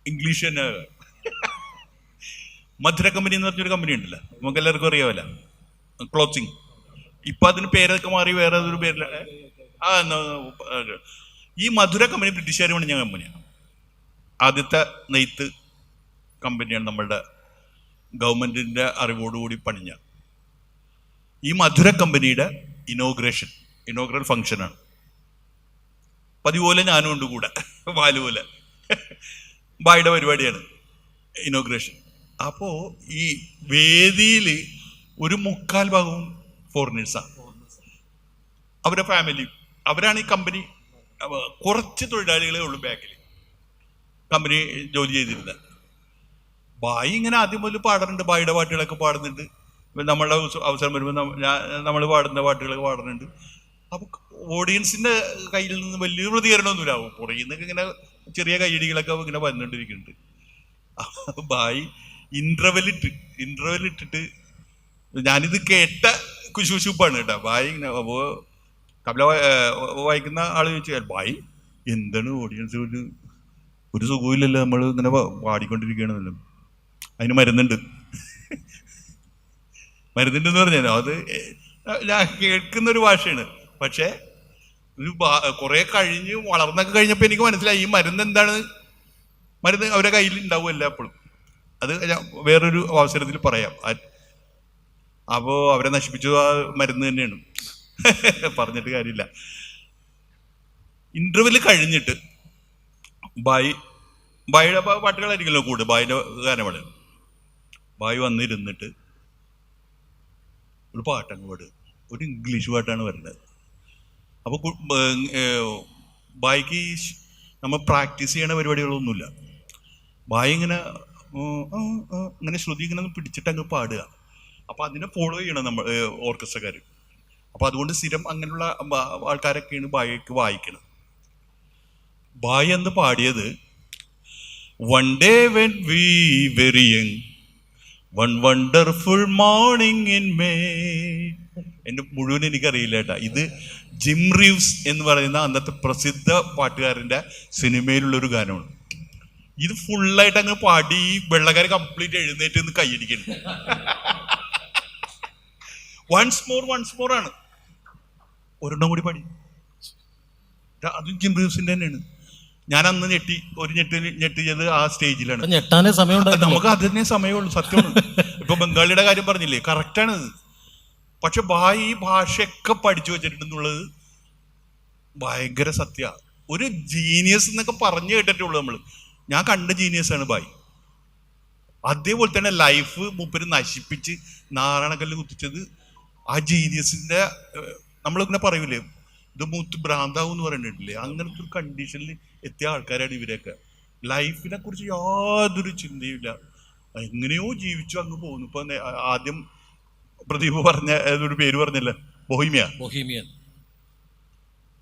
ഇംഗ്ലീഷ് തന്നെ മധുര കമ്പനി എന്ന് പറഞ്ഞൊരു കമ്പനി ഉണ്ടല്ലോ, നമുക്ക് എല്ലാവർക്കും അറിയാമല്ല, ക്ലോത്തിങ്. ഇപ്പൊ അതിന് പേരൊക്കെ മാറി വേറെ ഒരു പേരിലാണ്. ഈ മധുര കമ്പനി ബ്രിട്ടീഷുകാർ പണിഞ്ഞ കമ്പനിയാണ്. ആദ്യത്തെ നെയ്ത്ത് കമ്പനിയാണ് നമ്മളുടെ ഗവൺമെന്റിന്റെ അറിവോടുകൂടി പണിഞ്ഞ. ഈ മധുര കമ്പനിയുടെ ഇനോഗ്രൽ ഫംഗ്ഷനാണ്. പതിപോലെ ഞാനും ഉണ്ട് കൂടെ, വാലുപോലെ ബായുടെ പരിപാടിയാണ് ഇനോഗ്രേഷൻ. അപ്പോൾ ഈ വേദിയിൽ ഒരു 3/4 ഭാഗവും ഫോറിനേഴ്സാണ്. അവരുടെ ഫാമിലി, അവരാണ് ഈ കമ്പനി. കുറച്ച് തൊഴിലാളികളെ ഉള്ളൂ ബാക്കിൽ കമ്പനി ജോലി ചെയ്തിരുന്നത്. ബായി ഇങ്ങനെ ആദ്യം മുതൽ പാടുന്നുണ്ട്, ബായിയുടെ പാട്ടുകളൊക്കെ പാടുന്നുണ്ട്. നമ്മളുടെ അവസരം വരുമ്പോൾ നമ്മൾ പാടുന്ന പാട്ടുകളൊക്കെ പാടുന്നുണ്ട്. അപ്പോൾ ഓഡിയൻസിൻ്റെ കയ്യിൽ നിന്ന് വലിയൊരു പ്രതികരണമൊന്നുമില്ല. പുറകിൽ നിന്നൊക്കെ ഇങ്ങനെ ചെറിയ കൈയടികളൊക്കെ ഇങ്ങനെ വന്നുകൊണ്ടിരിക്കുന്നുണ്ട്. ബായി ഇന്റർവെല്ലിട്ടിട്ട് ഞാനിത് കേട്ട കുശുശുപ്പാണ് കേട്ടോ. ബായി ഇങ്ങനെ അപ്പോൾ തബല വായിക്കുന്ന ആൾ ചോദിച്ചാൽ ബായി എന്താണ് ഓഡിയൻസ് ഒരു സുഖമില്ലല്ലോ, നമ്മൾ ഇങ്ങനെ പാടിക്കൊണ്ടിരിക്കുകയാണെന്നല്ലോ. അതിന് മരുന്നുണ്ടെന്ന് പറഞ്ഞാൽ അത് ഞാൻ കേൾക്കുന്നൊരു ഭാഷയാണ്. പക്ഷേ ഒരു കുറേ കഴിഞ്ഞ് വളർന്നൊക്കെ കഴിഞ്ഞപ്പോൾ എനിക്ക് മനസ്സിലായി ഈ മരുന്ന് എന്താണ്. മരുന്ന് അവരുടെ കയ്യിൽ ഉണ്ടാവുമല്ല എപ്പോഴും. അത് വേറൊരു അവസരത്തിൽ പറയാം. അപ്പോൾ അവരെ നശിപ്പിച്ചു ആ മരുന്ന് തന്നെയാണ്, പറഞ്ഞിട്ട് കാര്യമില്ല. ഇന്റർവെല് കഴിഞ്ഞിട്ട് ബായിയുടെ പാട്ടുകളായിരിക്കുമല്ലോ കൂടെ, ബായിയുടെ ഗാനമാണ്. ബായി വന്നിരുന്നിട്ട് ഒരു പാട്ടങ്ങ് പാടുക. ഒരു ഇംഗ്ലീഷ് പാട്ടാണ് വരുന്നത്. അപ്പോൾ ബായിക്ക് നമ്മൾ പ്രാക്ടീസ് ചെയ്യണ പരിപാടികളൊന്നുമില്ല. ബായി ഇങ്ങനെ ശ്രുതി ഇങ്ങനെ പിടിച്ചിട്ട് അങ്ങ് പാടുക. അപ്പോൾ അതിനെ ഫോളോ ചെയ്യണം നമ്മൾ ഓർക്കസ്ട്രക്കാർ. അപ്പോൾ അതുകൊണ്ട് സ്ഥിരം അങ്ങനെയുള്ള ആൾക്കാരൊക്കെയാണ് ബായിക്ക് വായിക്കണം. ബായി എന്ന് പാടിയത് One day when we were young, one wonderful morning in May. എൻ്റെ മുഴുവൻ എനിക്കറിയില്ല കേട്ടാ. ഇത് ജിം റീവ്സ് എന്ന് പറയുന്ന അന്നത്തെ പ്രസിദ്ധ പാട്ടുകാരൻ്റെ സിനിമയിലുള്ളൊരു ഗാനമാണ്. ഇത് ഫുള്ളായിട്ട് അങ്ങ് പാടി വെള്ളക്കാർ കംപ്ലീറ്റ് എഴുന്നേറ്റ് നിന്ന് കൈയടിക്കുന്നു. വൺസ് മോർ ആണ്. ഒരെണ്ണം കൂടി പാടി. അതും ജിം റീവ്സിൻ്റെ തന്നെയാണ്. ഞാൻ അന്ന് ഞെട്ടിയത് ആ സ്റ്റേജിലാണ്. ഞെട്ടാനേ സമയം, നമുക്ക് അതിനെ സമയമുള്ളൂ. സത്യമാണ്. ഇപ്പൊ ബംഗാളിയുടെ കാര്യം പറഞ്ഞില്ലേ, കറക്റ്റാണ്. പക്ഷെ ബായി ഈ ഭാഷയൊക്കെ പഠിച്ചു വെച്ചിട്ടുണ്ടെന്നുള്ളത് ഭയങ്കര സത്യ. ഒരു ജീനിയസ് എന്നൊക്കെ പറഞ്ഞു കേട്ടിട്ടുള്ളൂ നമ്മൾ. ഞാൻ കണ്ട ജീനിയസ് ആണ് ബായി. അതേപോലെ തന്നെ ലൈഫ് മൂപ്പര് നശിപ്പിച്ച് നാരായണക്കല്ല് കുത്തിച്ചത് ആ ജീനിയസിന്റെ നമ്മളിങ്ങനെ പറയൂലേ ഇത് മൂത്ത് ഭ്രാന്താവും എന്ന് പറഞ്ഞിട്ടില്ലേ, അങ്ങനത്തെ ഒരു കണ്ടീഷനിൽ എത്തിയ ആൾക്കാരാണ് ഇവരൊക്കെ. ലൈഫിനെ കുറിച്ച് യാതൊരു ചിന്തയില്ല, എങ്ങനെയോ ജീവിച്ചു അങ്ങ് പോകുന്നു. ഇപ്പൊ ആദ്യം പ്രദീപ് പറഞ്ഞ ഒരു പേര് പറഞ്ഞല്ലേ, ബൊഹീമിയൻ.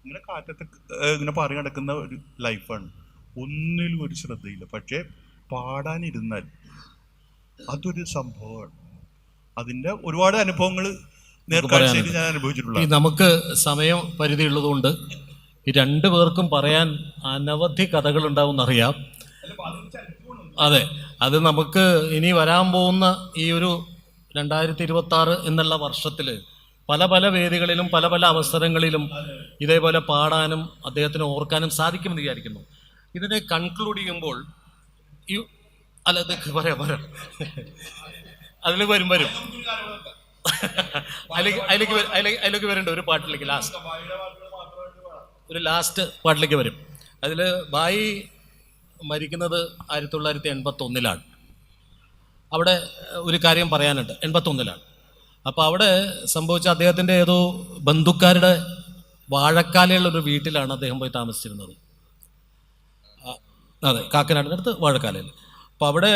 ഇങ്ങനെ കാറ്റത്ത് ഇങ്ങനെ പറയ നടക്കുന്ന ഒരു ലൈഫാണ്, ഒന്നിലും ഒരു ശ്രദ്ധയില്ല. പക്ഷെ പാടാനിരുന്നാൽ അതൊരു സംഭവമാണ്. അതിന്റെ ഒരുപാട് അനുഭവങ്ങൾ നേർക്കാഴ്ചയിൽ ഞാൻ അനുഭവിച്ചിട്ടുള്ള. നമുക്ക് സമയം പരിധി ഉള്ളതുകൊണ്ട് ഈ രണ്ടു പേർക്കും പറയാൻ അനവധി കഥകൾ ഉണ്ടാവുമെന്നറിയാം. അതെ, അത് നമുക്ക് ഇനി വരാൻ പോകുന്ന ഈ ഒരു 2026 എന്നുള്ള വർഷത്തിൽ പല പല വേദികളിലും പല പല അവസരങ്ങളിലും ഇതേപോലെ പാടാനും അദ്ദേഹത്തിന് ഓർക്കാനും സാധിക്കുമെന്ന് വിചാരിക്കുന്നു. ഇതിനെ കൺക്ലൂഡ് ചെയ്യുമ്പോൾ അല്ല ഇതൊക്കെ പറയാം അതിൽ വരും അതിലേക്ക് വരണ്ട ഒരു പാട്ടിലേക്ക് ലാസ്റ്റ് പാട്ടിലേക്ക് വരും. അതിൽ ബായി മരിക്കുന്നത് 1981 അവിടെ ഒരു കാര്യം പറയാനുണ്ട്. 81 അപ്പോൾ അവിടെ സംഭവിച്ച അദ്ദേഹത്തിൻ്റെ ഏതോ ബന്ധുക്കാരുടെ വാഴക്കാലയുള്ളൊരു വീട്ടിലാണ് അദ്ദേഹം പോയി താമസിച്ചിരുന്നത്. അതെ, കാക്കനാടിനടുത്ത് വാഴക്കാലയിൽ. അപ്പോൾ അവിടെ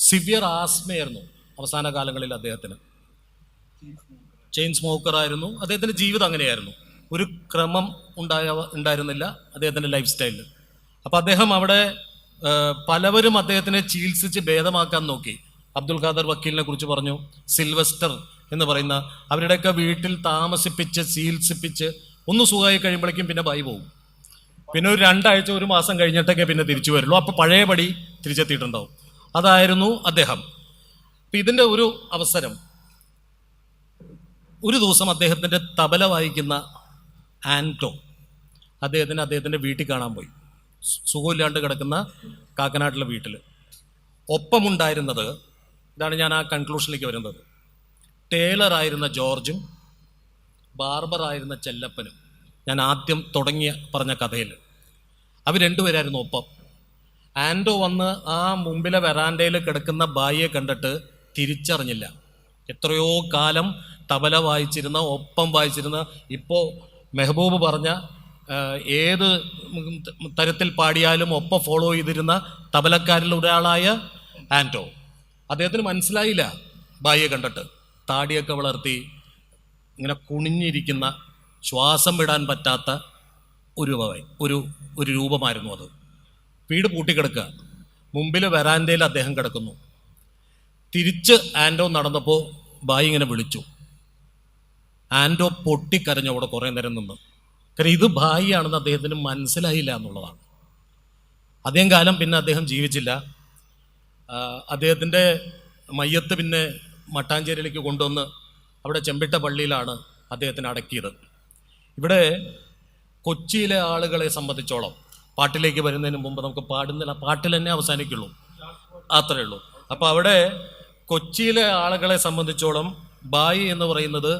സിവിയർ ആസ്മയായിരുന്നു അവസാന കാലങ്ങളിൽ അദ്ദേഹത്തിന്. ചെയിൻ സ്മോക്കറായിരുന്നു. അദ്ദേഹത്തിൻ്റെ ജീവിതം അങ്ങനെയായിരുന്നു, ഒരു ക്രമം ഉണ്ടായിരുന്നില്ല അദ്ദേഹത്തിൻ്റെ ലൈഫ് സ്റ്റൈലിൽ. അപ്പോൾ അദ്ദേഹം അവിടെ പലവരും അദ്ദേഹത്തിനെ ചികിത്സിച്ച് ഭേദമാക്കാൻ നോക്കി. അബ്ദുൽ ഖാദർ വക്കീലിനെ കുറിച്ച് പറഞ്ഞു, സിൽവസ്റ്റർ എന്ന് പറയുന്ന അവരുടെയൊക്കെ വീട്ടിൽ താമസിപ്പിച്ച് ചികിത്സിപ്പിച്ച് ഒന്ന് സുഖമായി കഴിയുമ്പോഴേക്കും പിന്നെ ബായി പോകും. പിന്നെ ഒരു 2 ആഴ്ച 1 മാസം കഴിഞ്ഞിട്ടൊക്കെ പിന്നെ തിരിച്ചു വരുള്ളൂ. അപ്പോൾ പഴയപടി തിരിച്ചെത്തിയിട്ടുണ്ടാവും. അതായിരുന്നു അദ്ദേഹം. അപ്പം ഇതിൻ്റെ ഒരു അവസരം, ഒരു ദിവസം അദ്ദേഹത്തിൻ്റെ തബല വായിക്കുന്ന ആൻറ്റോ അദ്ദേഹത്തിൻ്റെ വീട്ടിൽ കാണാൻ പോയി. സുഖമില്ലാണ്ട് കിടക്കുന്ന കാക്കനാട്ടിലെ വീട്ടിൽ. ഒപ്പമുണ്ടായിരുന്നത്, ഇതാണ് ഞാൻ ആ കൺക്ലൂഷനിലേക്ക് വരുന്നത്, ടേലറായിരുന്ന ജോർജും ബാർബറായിരുന്ന ചെല്ലപ്പനും. ഞാൻ ആദ്യം പറഞ്ഞ കഥയിൽ അവർ രണ്ടുപേരായിരുന്നു ഒപ്പം. ആൻറ്റോ വന്ന് ആ മുമ്പിലെ വെറാൻഡയിൽ കിടക്കുന്ന ബായിയെ കണ്ടിട്ട് തിരിച്ചറിഞ്ഞില്ല. എത്രയോ കാലം തബല വായിച്ചിരുന്ന, ഒപ്പം വായിച്ചിരുന്ന, ഇപ്പോൾ മെഹബൂബ് പറഞ്ഞ ഏത് തരത്തിൽ പാടിയാലും ഒപ്പം ഫോളോ ചെയ്തിരുന്ന തബലക്കാരിൽ ഒരാളായ ആൻറ്റോ. അദ്ദേഹത്തിന് മനസ്സിലായില്ല ബായിയെ കണ്ടിട്ട്. താടിയൊക്കെ വളർത്തി ഇങ്ങനെ കുനിഞ്ഞിരിക്കുന്ന, ശ്വാസം വിടാൻ പറ്റാത്ത ഒരു രൂപമായിരുന്നു അത്. വീട് പൂട്ടിക്കിടക്കുക, മുമ്പിൽ വെറാൻഡയിൽ അദ്ദേഹം കിടക്കുന്നു. തിരിച്ച് ആൻറ്റോ നടന്നപ്പോൾ ബായി ഇങ്ങനെ വിളിച്ചു. ആൻറ്റോ പൊട്ടിക്കരഞ്ഞു അവിടെ കുറേ നേരം നിന്ന്. കാരണം ഇത് ബായിയാണെന്ന് അദ്ദേഹത്തിന് മനസ്സിലായില്ല എന്നുള്ളതാണ്. അധികം കാലം പിന്നെ അദ്ദേഹം ജീവിച്ചില്ല. അദ്ദേഹത്തിൻ്റെ മയ്യത്ത് പിന്നെ മട്ടാഞ്ചേരിയിലേക്ക് കൊണ്ടുവന്ന് അവിടെ ചെമ്പിട്ട പള്ളിയിലാണ് അദ്ദേഹത്തിന് അടക്കിയത്. ഇവിടെ കൊച്ചിയിലെ ആളുകളെ സംബന്ധിച്ചോളം, പാട്ടിലേക്ക് വരുന്നതിന് മുമ്പ് നമുക്ക് പാട്ടിൽ തന്നെ അവസാനിക്കുള്ളൂ, അത്രയേ ഉള്ളൂ. അപ്പോൾ അവിടെ കൊച്ചിയിലെ ആളുകളെ സംബന്ധിച്ചോളം ബായി എന്ന് പറയുന്നത്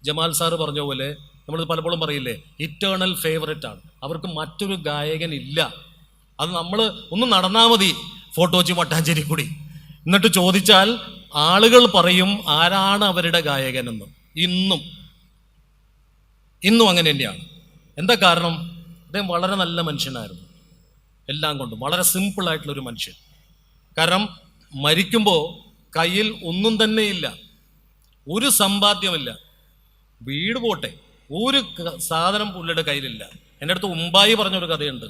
ജമാൽ സാറ് പറഞ്ഞ പോലെ, നമ്മൾ പലപ്പോഴും പറയില്ലേ, ഇറ്റേണൽ ഫേവറേറ്റ് ആണ്. അവർക്ക് മറ്റൊരു ഗായകൻ ഇല്ല. അത് നമ്മൾ ഒന്ന് നടന്നാൽ മതി ഫോട്ടോച്ചി മട്ടാഞ്ചേരി കൂടി, എന്നിട്ട് ചോദിച്ചാൽ ആളുകൾ പറയും ആരാണ് അവരുടെ ഗായകനെന്ന്. ഇന്നും അങ്ങനെ തന്നെയാണ്. എന്താ കാരണം? അദ്ദേഹം വളരെ നല്ല മനുഷ്യനായിരുന്നു, എല്ലാം കൊണ്ടും വളരെ സിമ്പിളായിട്ടുള്ളൊരു മനുഷ്യൻ. കാരണം മരിക്കുമ്പോൾ കയ്യിൽ ഒന്നും തന്നെ ഇല്ല, ഒരു സമ്പാദ്യമില്ല, വീട് പോട്ടെ, ഒരു സാധനം പുള്ളിയുടെ കയ്യിലില്ല. എൻ്റെ അടുത്ത് ഉമ്പായി പറഞ്ഞൊരു കഥയുണ്ട്.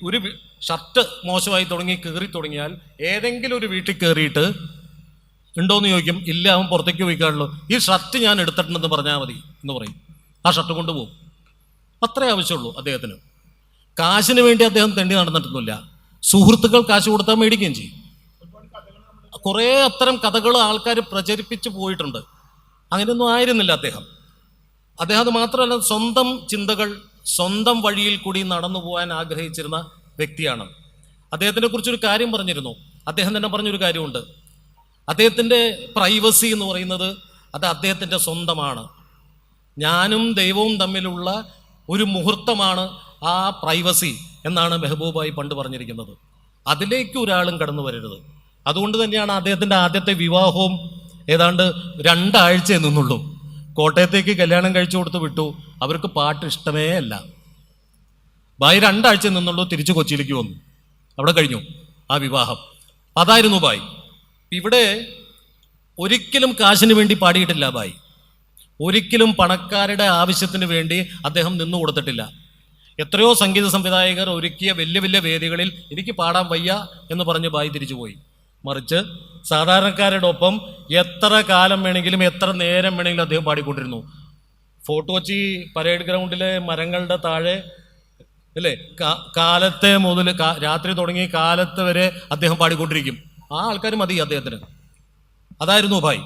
ഒരു ഷർട്ട് മോശമായി കീറി തുടങ്ങിയാൽ ഏതെങ്കിലും ഒരു വീട്ടിൽ കയറിയിട്ട് ഉണ്ടോയെന്ന് ചോദിക്കും. ഇല്ല, അവൻ പുറത്തേക്ക് പോയിക്കാണല്ലോ, ഈ ഷർട്ട് ഞാൻ എടുത്തിട്ടുണ്ടെന്ന് പറഞ്ഞാൽ മതി എന്ന് പറയും. ആ ഷർട്ട് കൊണ്ടുപോകും. അത്രേ ആവശ്യമുള്ളൂ അദ്ദേഹത്തിന്. കാശിന് വേണ്ടി അദ്ദേഹം തെണ്ടി നടന്നിട്ടൊന്നുമില്ല. സുഹൃത്തുക്കൾ കാശ് കൊടുത്താൽ മേടിക്കുകയും ചെയ്യും. കുറേ അത്തരം കഥകൾ ആൾക്കാർ പ്രചരിപ്പിച്ച് പോയിട്ടുണ്ട്. അങ്ങനെയൊന്നും ആയിരുന്നില്ല അദ്ദേഹം. അത് മാത്രമല്ല, സ്വന്തം ചിന്തകൾ, സ്വന്തം വഴിയിൽ കൂടി നടന്നു പോകാൻ ആഗ്രഹിച്ചിരുന്ന വ്യക്തിയാണ്. അദ്ദേഹത്തിനെ കുറിച്ചൊരു കാര്യം പറഞ്ഞിരുന്നു. അദ്ദേഹം തന്നെ പറഞ്ഞൊരു കാര്യമുണ്ട്. അദ്ദേഹത്തിൻ്റെ പ്രൈവസി എന്ന് പറയുന്നത് അത് അദ്ദേഹത്തിൻ്റെ സ്വന്തമാണ്. ഞാനും ദൈവവും തമ്മിലുള്ള ഒരു മുഹൂർത്തമാണ് ആ പ്രൈവസി എന്നാണ് മെഹബൂബായി പണ്ട് പറഞ്ഞിരിക്കുന്നത്. അതിലേക്ക് ഒരാളും കടന്നു വരരുത്. അതുകൊണ്ട് തന്നെയാണ് അദ്ദേഹത്തിൻ്റെ ആദ്യത്തെ വിവാഹവും ഏതാണ്ട് 2 ആഴ്ചയെ നിന്നുള്ളൂ. കോട്ടയത്തേക്ക് കല്യാണം കഴിച്ചു കൊടുത്ത് വിട്ടു. അവർക്ക് പാട്ട് ഇഷ്ടമേ അല്ല. ബായി 2 ആഴ്ച നിന്നുള്ളൂ, തിരിച്ച് കൊച്ചിയിലേക്ക് വന്നു. അവിടെ കഴിഞ്ഞു ആ വിവാഹം. അതായിരുന്നു ബായി. ഇവിടെ ഒരിക്കലും കാശിന് വേണ്ടി പാടിയിട്ടില്ല ബായി. ഒരിക്കലും പണക്കാരുടെ ആവശ്യത്തിന് വേണ്ടി അദ്ദേഹം നിന്നു കൊടുത്തിട്ടില്ല. എത്രയോ സംഗീത സംവിധായകർ ഒരുക്കിയ വലിയ വലിയ വേദികളിൽ എനിക്ക് പാടാൻ വയ്യ എന്ന് പറഞ്ഞ് ബായി തിരിച്ചുപോയി. മറിച്ച് സാധാരണക്കാരുടെ ഒപ്പം എത്ര കാലം വേണമെങ്കിലും എത്ര നേരം വേണമെങ്കിലും അദ്ദേഹം പാടിക്കൊണ്ടിരുന്നു. ഫോർട്ട് കൊച്ചി പരേഡ് ഗ്രൗണ്ടിലെ മരങ്ങളുടെ താഴെ അല്ലേ, കാലത്തെ മുതൽ രാത്രി തുടങ്ങി കാലത്ത് വരെ അദ്ദേഹം പാടിക്കൊണ്ടിരിക്കും. ആ ആൾക്കാർ മതി അദ്ദേഹത്തിന്. അതായിരുന്നു ഭായ്.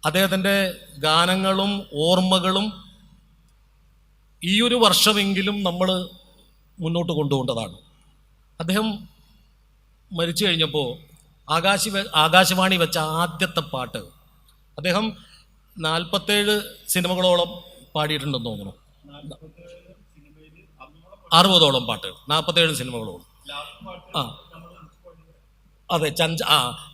അദ്ദേഹത്തിൻ്റെ ഗാനങ്ങളും ഓർമ്മകളും ഈ ഒരു വർഷമെങ്കിലും നമ്മൾ മുന്നോട്ട് കൊണ്ടുപോകേണ്ടതാണ്. അദ്ദേഹം മരിച്ചു കഴിഞ്ഞപ്പോൾ ആകാശവാണി വെച്ച ആദ്യത്തെ പാട്ട് അദ്ദേഹം 47 സിനിമകളോളം പാടിയിട്ടുണ്ടെന്ന് തോന്നുന്നു. 60ഓളം പാട്ടുകൾ, 47 സിനിമകളോളം. അതെ,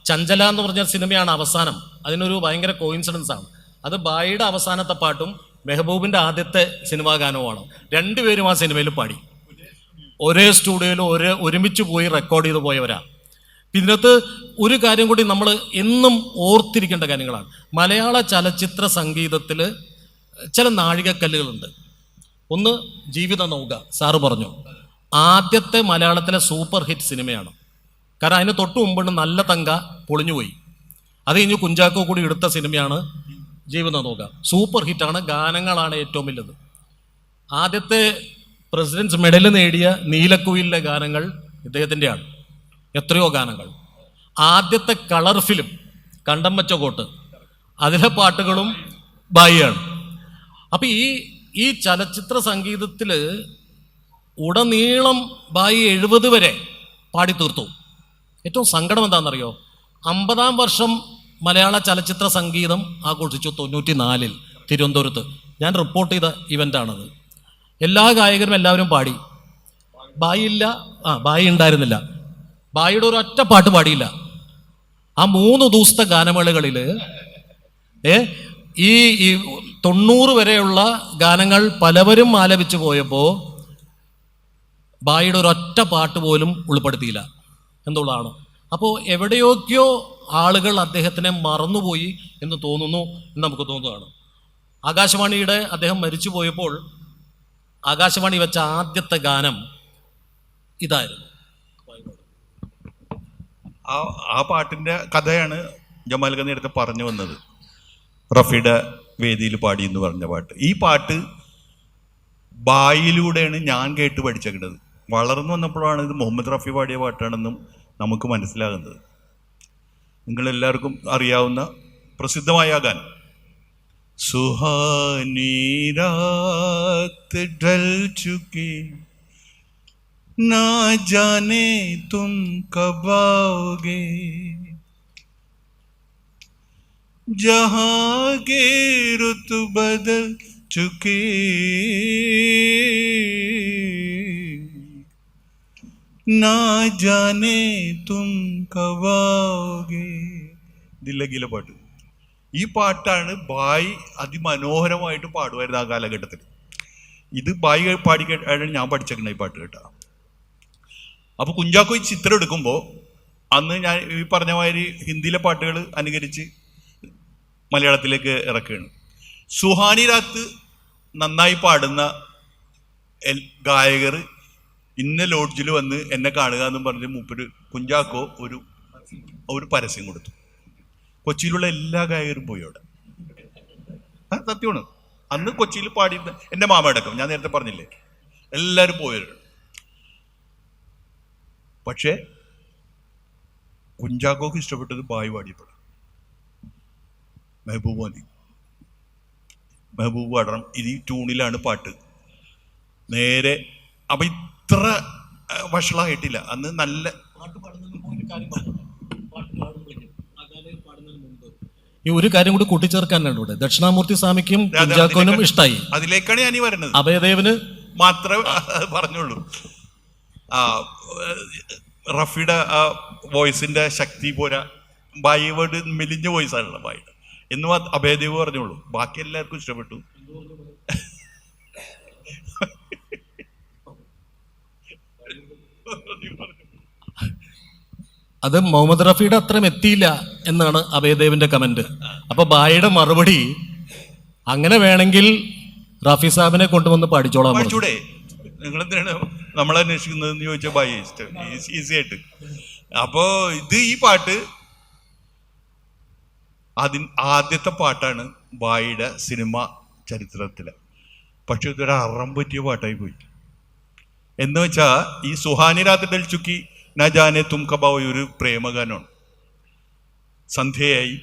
ചഞ്ചല എന്ന് പറഞ്ഞ സിനിമയാണ് അവസാനം. അതിനൊരു ഭയങ്കര കോയിൻസിഡൻസ് ആണ്. അത് ബായിയുടെ അവസാനത്തെ പാട്ടും മെഹബൂബിൻ്റെ ആദ്യത്തെ സിനിമാ ഗാനവുമാണ്. രണ്ടുപേരും ആ സിനിമയിൽ പാടി. ഒരേ സ്റ്റുഡിയോയിൽ ഒരുമിച്ച് പോയി റെക്കോർഡ് ചെയ്ത് പോയവരാ. ഇതിനകത്ത് ഒരു കാര്യം കൂടി നമ്മൾ എന്നും ഓർത്തിരിക്കേണ്ട കാര്യങ്ങളാണ്. മലയാള ചലച്ചിത്ര സംഗീതത്തിൽ ചില നാഴികക്കല്ലുകളുണ്ട്. ഒന്ന് ജീവിത നൗക, സാറ് പറഞ്ഞു, ആദ്യത്തെ മലയാളത്തിലെ സൂപ്പർ ഹിറ്റ് സിനിമയാണ്. കാരണം അതിന് തൊട്ട് മുമ്പ് നല്ല തങ്ക പൊളിഞ്ഞുപോയി. അത് കഴിഞ്ഞ് കുഞ്ചാക്കോ കൂടി എടുത്ത സിനിമയാണ് ജീവിത നൗക. സൂപ്പർ ഹിറ്റാണ്, ഗാനങ്ങളാണ് ഏറ്റവും വലുത്. ആദ്യത്തെ പ്രസിഡൻസ് മെഡൽ നേടിയ നീലക്കുയിലിലെ ഗാനങ്ങൾ ഇദ്ദേഹത്തിൻ്റെയാണ്, എത്രയോ ഗാനങ്ങൾ. ആദ്യത്തെ കളർ ഫിലിം കണ്ടം വെച്ച കോട്ട്, അതിലെ പാട്ടുകളും ബായിയാണ്. അപ്പം ഈ ചലച്ചിത്ര സംഗീതത്തിൽ ഉടനീളം ബായി 70 വരെ പാടി തീർത്തു. ഏറ്റവും സങ്കടം എന്താണെന്നറിയോ? 50-ാം വർഷം മലയാള ചലച്ചിത്ര സംഗീതം ആഘോഷിച്ചു 94-ൽ തിരുവനന്തപുരത്ത്. ഞാൻ റിപ്പോർട്ട് ചെയ്ത ഇവൻ്റാണത്. എല്ലാ ഗായകരും എല്ലാവരും പാടി. ബായി ഉണ്ടായിരുന്നില്ല. ബായിയുടെ ഒരൊറ്റ പാട്ട് പാടിയില്ല. ആ 3 ദിവസത്തെ ഗാനമേളകളിൽ ഈ 90 വരെയുള്ള ഗാനങ്ങൾ പലവരും ആലപിച്ചു പോയപ്പോൾ ബായിയുടെ ഒരൊറ്റ പാട്ട് പോലും ഉൾപ്പെടുത്തിയില്ല എന്നുള്ളതാണ്. അപ്പോൾ എവിടെയൊക്കെയോ ആളുകൾ അദ്ദേഹത്തിനെ മറന്നുപോയി എന്ന് തോന്നുന്നു എന്ന് നമുക്ക് തോന്നുകയാണ്. ആകാശവാണിയുടെ അദ്ദേഹം മരിച്ചു പോയപ്പോൾ ആകാശവാണി വെച്ച ആദ്യത്തെ ഗാനം ഇതായിരുന്നു. ആ പാട്ടിൻ്റെ കഥയാണ് ജമാൽ ഖാൻ നേരത്തെ പറഞ്ഞു വന്നത്. റഫിയുടെ വേദിയിൽ പാടി എന്ന് പറഞ്ഞ പാട്ട്. ഈ പാട്ട് ബായിലൂടെയാണ് ഞാൻ കേട്ട് പഠിച്ചേക്കുന്നത്. വളർന്നു വന്നപ്പോഴാണ് ഇത് മുഹമ്മദ് റഫി പാടിയ പാട്ടാണെന്നും നമുക്ക് മനസ്സിലാകുന്നത്. നിങ്ങളെല്ലാവർക്കും അറിയാവുന്ന പ്രസിദ്ധമായ ഗാനം, സുഹാനി രാത് ഢൽ ചുക്കി ना जाने तुम कब आओगे, जहां के रुत बदल चुके, ना जाने तुम कब आओगे. ദില്ലഗിയിലെ പാട്ട്. ഈ പാട്ടാണ് ബായി അതിമനോഹരമായിട്ട് പാടുമായിരുന്നു ആ കാലഘട്ടത്തിൽ. ഇത് ബായി പാടി കേട്ടാണ് ഞാൻ പഠിച്ചേക്കുന്നത് ഈ പാട്ട് കേട്ടാ. അപ്പോൾ കുഞ്ചാക്കോ ഈ ചിത്രം എടുക്കുമ്പോൾ അന്ന് ഞാൻ ഈ പറഞ്ഞ മാതിരി ഹിന്ദിയിലെ പാട്ടുകൾ അനുകരിച്ച് മലയാളത്തിലേക്ക് ഇറക്കുകയാണ്. സുഹാനി രാത്ത് നന്നായി പാടുന്ന ഗായകർ ഇന്ന ലോഡ്ജിൽ വന്ന് എന്നെ കാണുക എന്നും പറഞ്ഞ് മൂപ്പര് കുഞ്ചാക്കോ ഒരു പരസ്യം കൊടുത്തു. കൊച്ചിയിലുള്ള എല്ലാ ഗായകരും പോയി അവിടെ. സത്യമാണ്. അന്ന് കൊച്ചിയിൽ പാടിയിരുന്ന എൻ്റെ മാമ അടക്കം, ഞാൻ നേരത്തെ പറഞ്ഞില്ലേ, എല്ലാവരും പോയവരാണ്. പക്ഷേ കുഞ്ചാക്കോക്ക് ഇഷ്ടപ്പെട്ടത് ബായി പാടിയപ്പോഴാണ്. മെഹബൂബ് മതി, മെഹബൂബ് പാടണം, ഇത് ഈ ട്യൂണിലാണ് പാട്ട് നേരെ. അപ്പം ഇത്ര വഷളായിട്ടില്ല അന്ന്. നല്ല ഈ ഒരു കാര്യം കൂടി കൂട്ടിച്ചേർക്കാനാണ് ഇവിടെ. ദക്ഷിണാമൂർത്തി സ്വാമിക്കും കുഞ്ചാക്കോനും ഇഷ്ടായി. അതിലേക്കാണ് ഞാൻ ഈ വരുന്നത്. അഭയദേവന് മാത്രമേ പറഞ്ഞുള്ളൂ. റഫിയുടെ ആ വോയിസിൻ്റെ ശക്തി പോരാ, ബായിയോട് മെലിഞ്ഞ വോയിസാണല്ലോ ബായിയുടെ എന്നും അഭയദേവ് പറഞ്ഞോളൂ. ബാക്കി എല്ലാവർക്കും ഇഷ്ടപ്പെട്ടു. അത് മുഹമ്മദ് റഫിയുടെ അത്രയും എത്തിയില്ല എന്നാണ് അഭയദേവിന്റെ കമന്റ്. അപ്പൊ ബായിയുടെ മറുപടി, അങ്ങനെ വേണമെങ്കിൽ റഫി സാഹിബിനെ കൊണ്ടുവന്ന് പഠിച്ചോളാം. പഠിച്ചൂടെ? നിങ്ങളെന്തിനാണ് നമ്മളെ അന്വേഷിക്കുന്നതെന്ന് ചോദിച്ചാൽ ബായി ഇഷ്ടം ഈസി ആയിട്ട്. അപ്പോൾ ഈ പാട്ട് ആദ്യത്തെ പാട്ടാണ് ബായിയുടെ സിനിമ ചരിത്രത്തിലെ. പക്ഷെ ഇതൊരു അറം പറ്റിയ പാട്ടായി പോയി. എന്ന് വെച്ചാൽ ഈ സുഹാനി രാത്രി ഡൽ ചുക്കി ന ജാനെ തും കബാവ് ഒരു പ്രേമഗാനമാണ്. സന്ധ്യയായി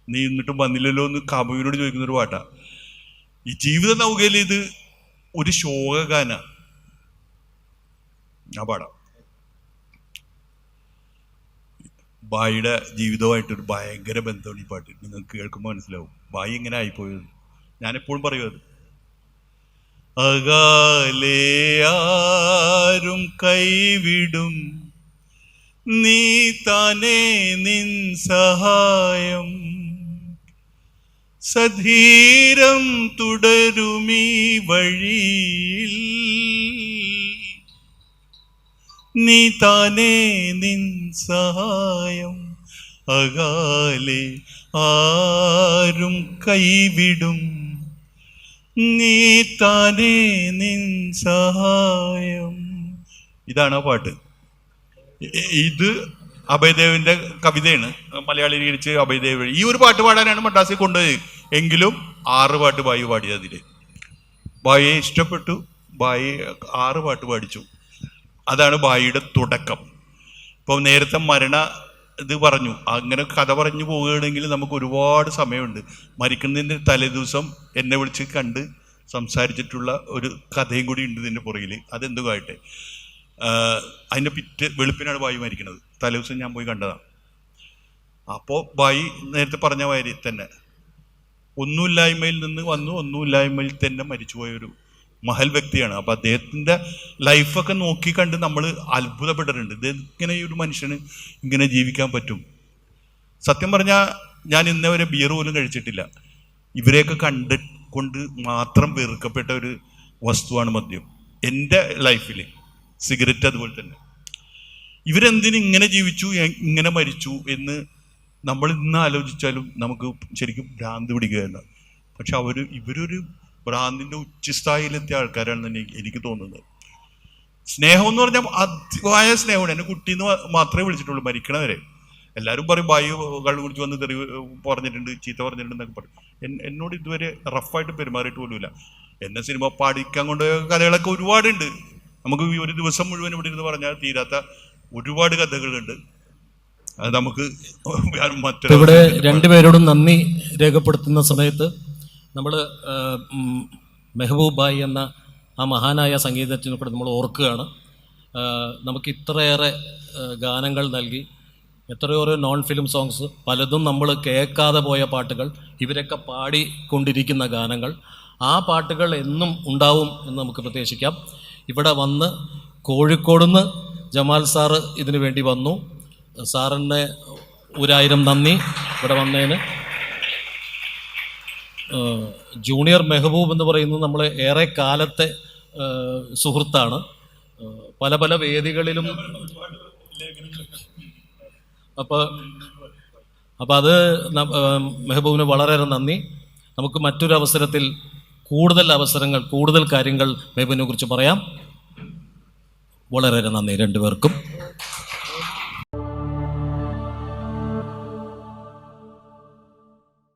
നീ എന്നിട്ടും വന്നില്ലല്ലോ എന്ന് കാമുവിനോട് ചോദിക്കുന്നൊരു പാട്ടാ. ഈ ജീവിത നൗകയിൽ ഇത് ഒരു ശോകഗാന. ആ പാടാം. ബായിയുടെ ജീവിതമായിട്ടൊരു ഭയങ്കര ബന്ധമാണ് ഈ പാട്ട്. നിങ്ങൾക്ക് കേൾക്കുമ്പോൾ മനസ്സിലാവും ബായി ഇങ്ങനെ ആയിപ്പോയത്. ഞാനെപ്പോഴും പറയും അത്. അകാലേ ആരും കൈവിടും നീ താനേ നിൻ സഹായം, സധീരം തുടരുമീ വഴിയിൽ നീ താനേ നിൻ സഹായം, അകാലെ ആരും കൈവിടും നീ താനേ നിൻ സഹായം. ഇതാണ് ആ പാട്ട്. ഇത് അഭയദേവിന്റെ കവിതയാണ്, മലയാളീകരിച്ച് അഭയദേവ്. ഈ ഒരു പാട്ട് പാടാനാണ് മദ്രാസിൽ കൊണ്ടുപോയി. എങ്കിലും 6 പാട്ട് ബായി പാടിയത്. അതില് ബായിയെ ഇഷ്ടപ്പെട്ടു. ബായി 6 പാട്ട് പാടിച്ചു. അതാണ് ബായിയുടെ തുടക്കം. ഇപ്പം നേരത്തെ ഇത് പറഞ്ഞു. അങ്ങനെ കഥ പറഞ്ഞു പോവുകയാണെങ്കിൽ നമുക്ക് ഒരുപാട് സമയമുണ്ട്. മരിക്കുന്നതിൻ്റെ തലേദിവസം എന്നെ വിളിച്ച് കണ്ട് സംസാരിച്ചിട്ടുള്ള ഒരു കഥയും കൂടി ഉണ്ട് ഇതിൻ്റെ പുറകിൽ. അതെന്തുമായിട്ടെ അതിൻ്റെ വെളുപ്പിനാണ് ബായി മരിക്കുന്നത്. തലേദിവസം ഞാൻ പോയി കണ്ടതാണ്. അപ്പോൾ ബായി നേരത്തെ പറഞ്ഞ മാതിരി തന്നെ ഒന്നുമില്ലായ്മയിൽ നിന്ന് വന്നു, ഒന്നുമില്ലായ്മയിൽ തന്നെ മരിച്ചുപോയൊരു മഹൽ വ്യക്തിയാണ്. അപ്പം അദ്ദേഹത്തിൻ്റെ ലൈഫൊക്കെ നോക്കി കണ്ട് നമ്മൾ അത്ഭുതപ്പെട്ടിട്ടുണ്ട്. ഇതെങ്ങനെ ഈ ഒരു മനുഷ്യന് ഇങ്ങനെ ജീവിക്കാൻ പറ്റും? സത്യം പറഞ്ഞാൽ ഞാൻ ഇന്നേ വരെ ബിയർ പോലും കഴിച്ചിട്ടില്ല. ഇവരെയൊക്കെ കൊണ്ട് മാത്രം വെറുക്കപ്പെട്ട ഒരു വസ്തുവാണ് മദ്യം എൻ്റെ ലൈഫിൽ. സിഗരറ്റ് അതുപോലെ തന്നെ. ഇവരെന്തിന് ഇങ്ങനെ ജീവിച്ചു, ഇങ്ങനെ മരിച്ചു എന്ന് നമ്മൾ ഇന്ന് ആലോചിച്ചാലും നമുക്ക് ശരിക്കും ഭ്രാന്ത് പിടിക്കുകയല്ല. പക്ഷെ ഇവരൊരു ഭ്രാന്തിൻ്റെ ഉച്ചസ്ഥായിലെത്തിയ ആൾക്കാരാണെന്ന് എനിക്ക് തോന്നുന്നത്. സ്നേഹം എന്ന് പറഞ്ഞാൽ അതിവായ സ്നേഹമാണ്. എന്നെ കുട്ടിന്ന് മാത്രമേ വിളിച്ചിട്ടുള്ളൂ മരിക്കണവരെ. എല്ലാവരും പറയും ബായി കള്ളു കുടിച്ച് വന്ന് പറഞ്ഞിട്ടുണ്ട്, ചീത്ത പറഞ്ഞിട്ടുണ്ട് എന്നൊക്കെ പറയും. എന്നോട് ഇതുവരെ റഫായിട്ട് പെരുമാറിയിട്ട് പോലുമില്ല. എന്നെ സിനിമ പാടിക്കാൻ കൊണ്ടുപോയ കഥകളൊക്കെ ഒരുപാടുണ്ട്. നമുക്ക് ഒരു ദിവസം മുഴുവൻ ഇവിടെ ഇരുന്ന് പറഞ്ഞാൽ തീരാത്ത ഒരുപാട് കഥകളുണ്ട്. അത് നമുക്ക് ഇവിടെ രണ്ടുപേരോടും നന്ദി രേഖപ്പെടുത്തുന്ന സമയത്ത് നമ്മൾ മെഹബൂബ് ബായി എന്ന ആ മഹാനായ സംഗീതജ്ഞനെ കൂടെ നമ്മൾ ഓർക്കുകയാണ്. നമുക്ക് ഇത്രയേറെ ഗാനങ്ങൾ നൽകി, എത്രയോ നോൺ ഫിലിം സോങ്സ്, പലതും നമ്മൾ കേൾക്കാതെ പോയ പാട്ടുകൾ, ഇവരൊക്കെ പാടിക്കൊണ്ടിരിക്കുന്ന ഗാനങ്ങൾ. ആ പാട്ടുകൾ എന്നും ഉണ്ടാവും എന്ന് നമുക്ക് പ്രതീക്ഷിക്കാം. ഇവിടെ വന്ന് കോഴിക്കോട് നിന്ന് ജമാൽ സാറ് ഇതിനു വേണ്ടി വന്നു. സാറിന് 1000 നന്ദി ഇവിടെ വന്നതിന്. ജൂനിയർ മെഹബൂബ് എന്ന് പറയുന്നത് നമ്മൾ ഏറെ കാലത്തെ സുഹൃത്താണ്. പല പല വേദികളിലും. അപ്പോൾ അത് മെഹബൂബിന് വളരെയേറെ നന്ദി. നമുക്ക് മറ്റൊരു അവസരത്തിൽ കൂടുതൽ കാര്യങ്ങൾ മെഹബൂബിനെ കുറിച്ച് പറയാം. വളരെയേറെ നന്ദി രണ്ടുപേർക്കും.